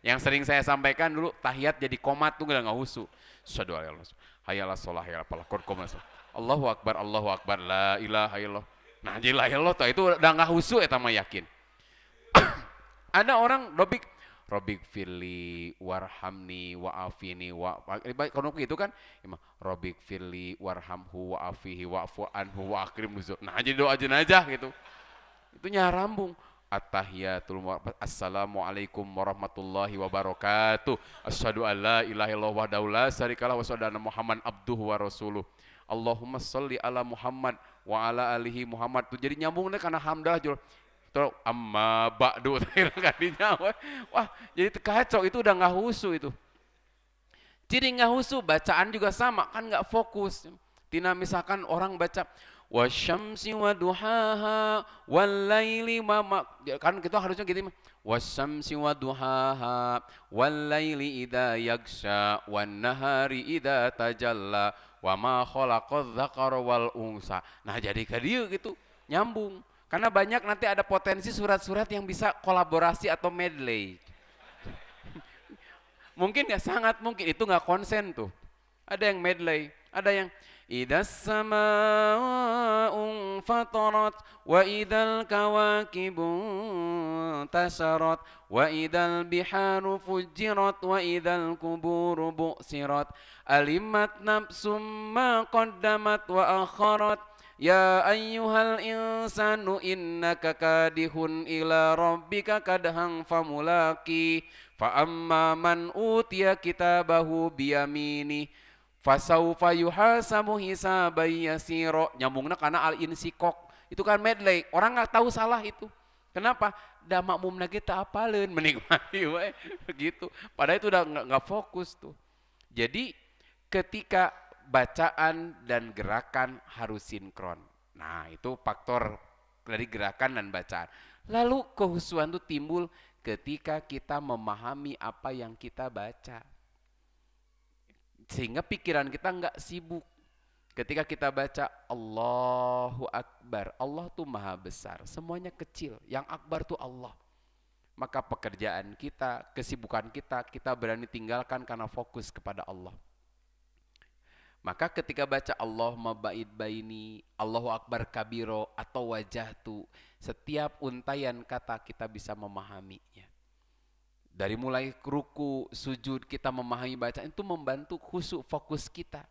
[SPEAKER 1] Yang sering saya sampaikan dulu, tahiyat jadi komat tuh udah nggak husu. Asyhadu an la ilaha illallah, hayalah sholah, hayalah falah, qad qomat. Allahu akbar, la ilaha illallah. Nah, jadi la ilaha illallah itu udah nggak husu, eta mah yakin. Ada orang Robik firli warhamni wa'afini kalau gitu kan Robik firli warhamhu wa'afihi wa'fu anhu wa'akrim nuzul. Nah, jadi doa jenazah gitu. Itu nyarambung. At-tahiyatul assalamualaikum warahmatullahi wabarakatuh. Asyhadu an la ilaha illallah wahdahu la syarikalah wa asyhadu anna Muhammadan abduhu wa rasuluh. Allahumma sholli ala Muhammad wa ala alihi Muhammad. Tuh jadi nyambungnya karena hamdalah jul. Terus amma ba'du kadinya. Wah, jadi kacau, itu udah nggak husu itu. Ciri nggak husu, bacaan juga sama, kan nggak fokus. Tina misalkan orang baca wasyamsi waduhaha wallaili ma, kan kita harusnya gitu, wasyamsi waduhaha wallaili idza yagsha wan nahari idza tajalla wa ma khalaqadz dzakara wal unsa. Nah, jadi ke dia gitu nyambung. Karena banyak nanti ada potensi surat-surat yang bisa kolaborasi atau medley. Mungkin ya, sangat mungkin itu nggak konsen tuh. Ada yang medley, ada yang idas sama'u fatarat wa idal kawakibu tasharat wa idal biharu fujirat wa idal kuburu bu'sirat alimat nafsum ma qaddamat wa akharat. Ya ayyuhal insanu innaka kadihun ila rabbika kadhan famulaki fa amma man utiya kitabahu biyamini fasawfa yuhasabu hisaban yasira. Nyambungna karena al-insikok itu kan medley, orang nggak tahu salah itu. Kenapa? Da makmumna kita apaleun menikmati we begitu. Padahal itu udah nggak fokus tuh. Jadi ketika bacaan dan gerakan harus sinkron. Nah, itu faktor dari gerakan dan bacaan. Lalu kehusuan itu timbul ketika kita memahami apa yang kita baca. Sehingga pikiran kita nggak sibuk. Ketika kita baca Allahu Akbar, Allah tuh maha besar, semuanya kecil, yang akbar tuh Allah. Maka pekerjaan kita, kesibukan kita berani tinggalkan karena fokus kepada Allah. Maka ketika baca Allahumma ba'id baini, Allahu Akbar kabiro, atau wajahtu, setiap untayan kata kita bisa memahaminya. Dari mulai ruku, sujud, kita memahami bacaan, itu membantu khusyuk fokus kita.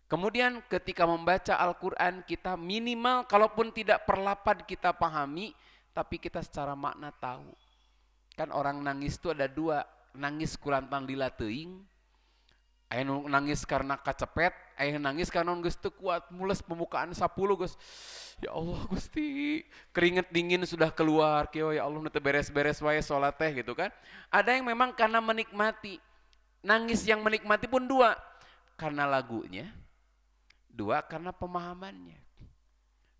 [SPEAKER 1] Kemudian ketika membaca Al-Quran, kita minimal kalaupun tidak perlapad kita pahami, tapi kita secara makna tahu. Kan orang nangis itu ada dua, nangis kulantan lila teuing, aya nangis karena kacepet, aya nangis karena geus teu kuat, mules pembukaan 10 Gus. Ya Allah Gusti, keringet dingin sudah keluar, kieu ya Allah teu beres-beres wae salat teh gitu kan. Ada yang memang karena menikmati. Nangis yang menikmati pun dua, karena lagunya, dua karena pemahamannya.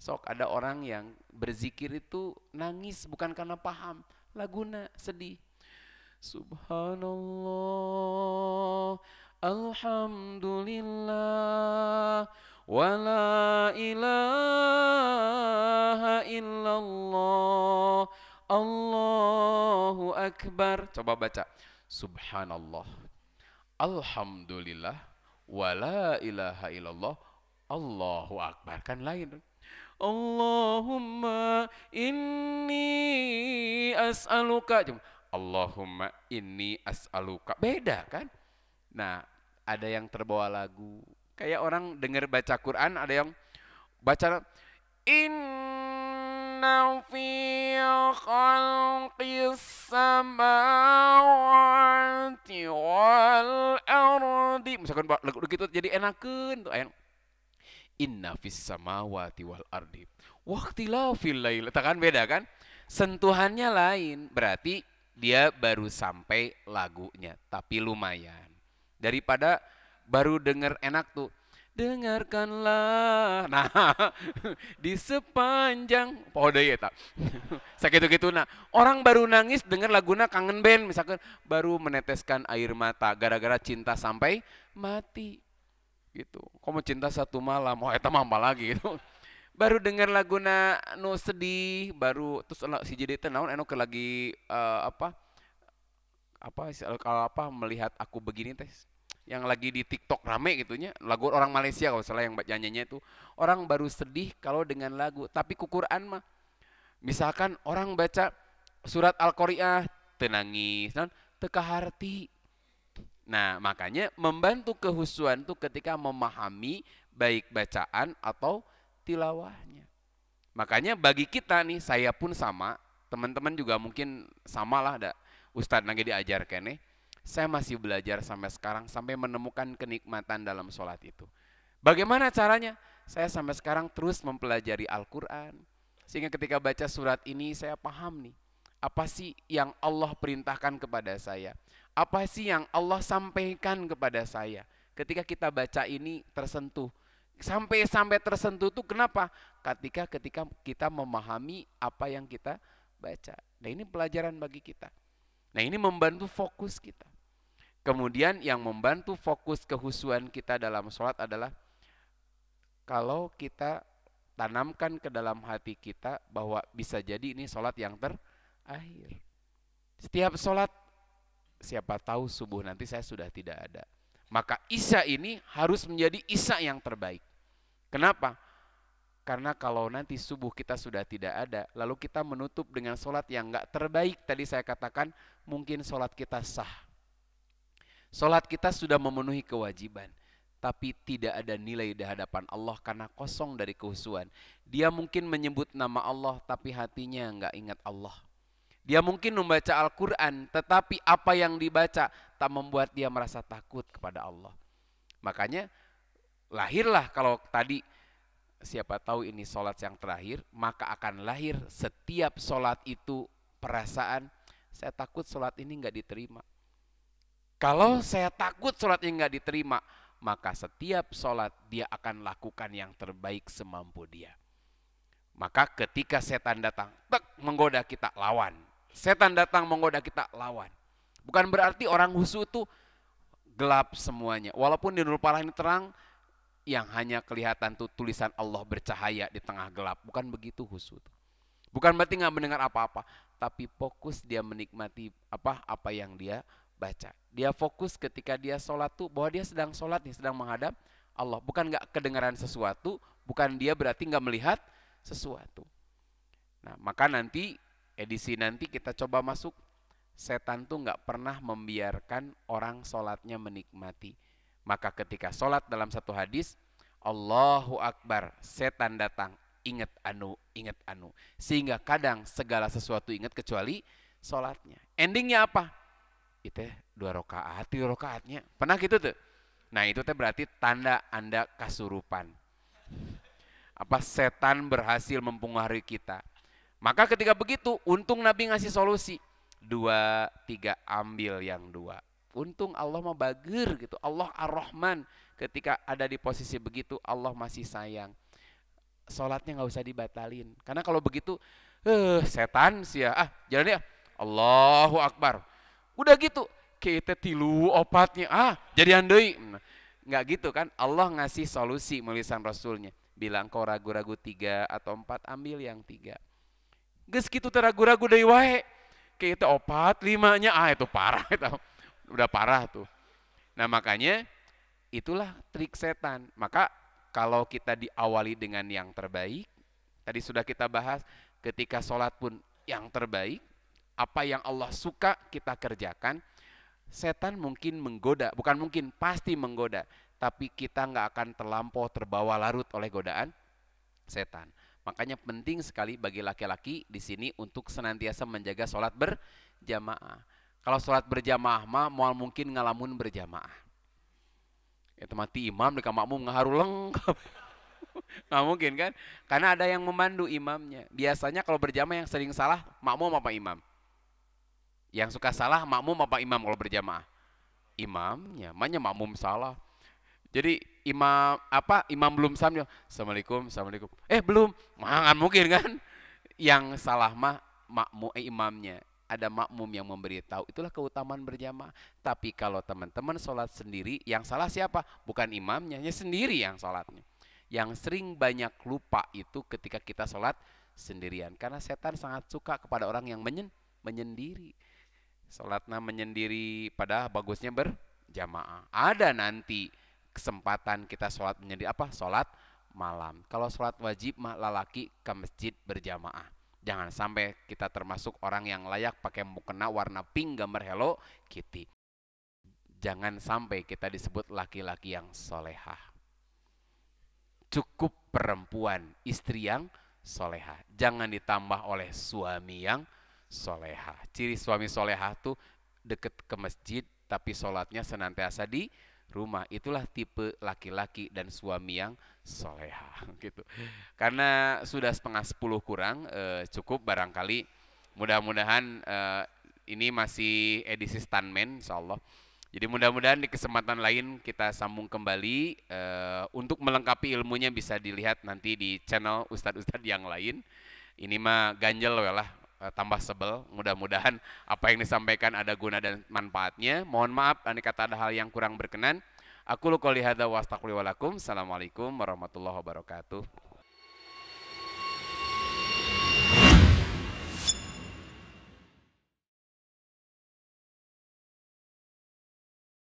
[SPEAKER 1] Sok ada orang yang berzikir itu nangis bukan karena paham, laguna sedih. Subhanallah, alhamdulillah, wa la ilaha illallah, Allahu akbar. Coba baca. Subhanallah, alhamdulillah, wa la ilaha illallah, Allahu akbar. Kan lain. Allahumma inni as'aluka. Allahumma inni as'aluka. Beda kan? Nah, ada yang terbawa lagu. Kayak orang dengar baca Quran, ada yang baca inna fi khalqis samawati wal ardi. Misalkan lagu gitu jadi enakeun tuh ayat inna fis samawati wal ardi waqtilafil lail. Kan beda kan? Sentuhannya lain, berarti dia baru sampai lagunya, tapi lumayan. Daripada baru denger enak tuh, dengarkanlah. Nah, di sepanjang poho deui eta. Sakitu-kitu nah, orang baru nangis dengar laguna Kangen Band misalkan baru meneteskan air mata gara-gara cinta sampai mati. Gitu. Kamu cinta satu malam, oh eta mah apa lagi gitu. Baru dengar laguna nu sedih, baru terus si jadi teh naon anu ke lagi kalau apa melihat aku begini teh yang lagi di TikTok rame gitunya lagu orang Malaysia kalau salah yang nyanyinya itu orang baru sedih kalau dengan lagu tapi ku Quran mah misalkan orang baca surat Al-Qari'ah tenangis non teka harti. Nah makanya membantu kehusuan tuh ketika memahami baik bacaan atau tilawahnya. Makanya bagi kita nih saya pun sama teman-teman juga mungkin samalah ada Ustadz lagi diajar kene. Saya masih belajar sampai sekarang sampai menemukan kenikmatan dalam sholat itu. Bagaimana caranya? Saya sampai sekarang terus mempelajari Al-Quran. Sehingga ketika baca surat ini saya paham nih. Apa sih yang Allah perintahkan kepada saya? Apa sih yang Allah sampaikan kepada saya? Ketika kita baca ini tersentuh. Sampai tersentuh itu kenapa? Ketika kita memahami apa yang kita baca. Nah ini pelajaran bagi kita. Nah ini membantu fokus kita. Kemudian yang membantu fokus kehusuan kita dalam sholat adalah kalau kita tanamkan ke dalam hati kita bahwa bisa jadi ini sholat yang terakhir. Setiap sholat siapa tahu subuh nanti saya sudah tidak ada. Maka isya ini harus menjadi isya yang terbaik. Kenapa? Karena kalau nanti subuh kita sudah tidak ada, lalu kita menutup dengan sholat yang enggak terbaik. Tadi saya katakan mungkin sholat kita sah. Sholat kita sudah memenuhi kewajiban, tapi tidak ada nilai di hadapan Allah karena kosong dari kehusuan. Dia mungkin menyebut nama Allah, tapi hatinya enggak ingat Allah. Dia mungkin membaca Al-Quran, tetapi apa yang dibaca tak membuat dia merasa takut kepada Allah. Makanya lahirlah kalau tadi siapa tahu ini sholat yang terakhir, maka akan lahir setiap sholat itu perasaan saya takut sholat ini enggak diterima. Kalau saya takut sholat ini enggak diterima, maka setiap sholat dia akan lakukan yang terbaik semampu dia. Maka ketika setan datang, menggoda kita, lawan. Setan datang menggoda kita, lawan. Bukan berarti orang husu itu gelap semuanya. Walaupun di Nurul Falah ini terang, yang hanya kelihatan tuh tulisan Allah bercahaya di tengah gelap. Bukan begitu husu. Bukan berarti nggak mendengar apa-apa, tapi fokus dia menikmati apa yang dia baca. Dia fokus ketika dia sholat tuh bahwa dia sedang sholat nih, sedang menghadap Allah. Bukan nggak kedengaran sesuatu, bukan dia berarti nggak melihat sesuatu. Nah maka nanti edisi nanti kita coba masuk. Setan tuh nggak pernah membiarkan orang sholatnya menikmati. Maka ketika sholat dalam satu hadis, Allahu Akbar, setan datang, ingat anu. Sehingga kadang segala sesuatu ingat kecuali sholatnya. Endingnya apa? Itu 2 rakaat, 3 rakaatnya. Pernah gitu tuh? Nah itu teh berarti tanda Anda kasurupan. Setan berhasil mempengaruhi kita. Maka ketika begitu, untung Nabi ngasih solusi. 2, 3, ambil yang 2. Untung Allah mah bager gitu. Allah Ar-Rahman. Ketika ada di posisi begitu, Allah masih sayang. Sholatnya nggak usah dibatalin. Karena kalau begitu, setan sih ya. Jalan ya. Allahu Akbar. Udah gitu, kita tilu opatnya. Jadi andai. Nggak gitu kan. Allah ngasih solusi melalui Rasulnya. Bilang kau ragu-ragu 3 atau 4, ambil yang 3. Geus kitu teh ragu-ragu deui wae. Kita opat 5-nya itu parah itu. Udah parah tuh. Nah, makanya itulah trik setan. Maka kalau kita diawali dengan yang terbaik, tadi sudah kita bahas, ketika sholat pun yang terbaik, apa yang Allah suka kita kerjakan. Setan mungkin menggoda, bukan mungkin, pasti menggoda, tapi kita nggak akan terlampau terbawa larut oleh godaan setan. Makanya penting sekali bagi laki-laki di sini untuk senantiasa menjaga sholat berjamaah. Kalau sholat berjamaah mah mual mungkin ngalamun berjamaah. Itu mati imam dekat makmum ngaharu lengkap. Nggak mungkin kan? Karena ada yang memandu imamnya. Biasanya kalau berjamaah yang sering salah makmum apa imam? Yang suka salah makmum apa imam kalau berjamaah? Imamnya, makanya makmum salah. Jadi imam belum salam, assalamualaikum, assalamualaikum. Belum, nggak mungkin kan? Yang salah mah imamnya. Ada makmum yang memberitahu, itulah keutamaan berjamaah. Tapi kalau teman-teman sholat sendiri, yang salah siapa? Bukan imamnya, ya sendiri yang sholatnya. Yang sering banyak lupa itu ketika kita sholat sendirian. Karena setan sangat suka kepada orang yang menyendiri. Sholatnya menyendiri, padahal bagusnya berjamaah. Ada nanti kesempatan kita sholat menyendiri, sholat malam. Kalau sholat wajib mah lalaki ke masjid berjamaah. Jangan sampai kita termasuk orang yang layak pakai mukena warna pink gambar Hello Kitty. Jangan sampai kita disebut laki-laki yang solehah. Cukup perempuan, istri yang solehah. Jangan ditambah oleh suami yang solehah. Ciri suami solehah tuh deket ke masjid tapi sholatnya senantiasa di rumah. Itulah tipe laki-laki dan suami yang solehah gitu. Karena sudah setengah 10 kurang, cukup barangkali. Mudah-mudahan ini masih edisi Stuntman insyaallah. Jadi mudah-mudahan di kesempatan lain kita sambung kembali, untuk melengkapi ilmunya bisa dilihat nanti di channel ustadz-ustadz yang lain. Ini mah ganjel lah, tambah sebel. Mudah-mudahan apa yang disampaikan ada guna dan manfaatnya. Mohon maaf andai kata ada hal yang kurang berkenan. Aku qouli hadza wa astagfirullahaladzim. Assalamualaikum warahmatullahi wabarakatuh.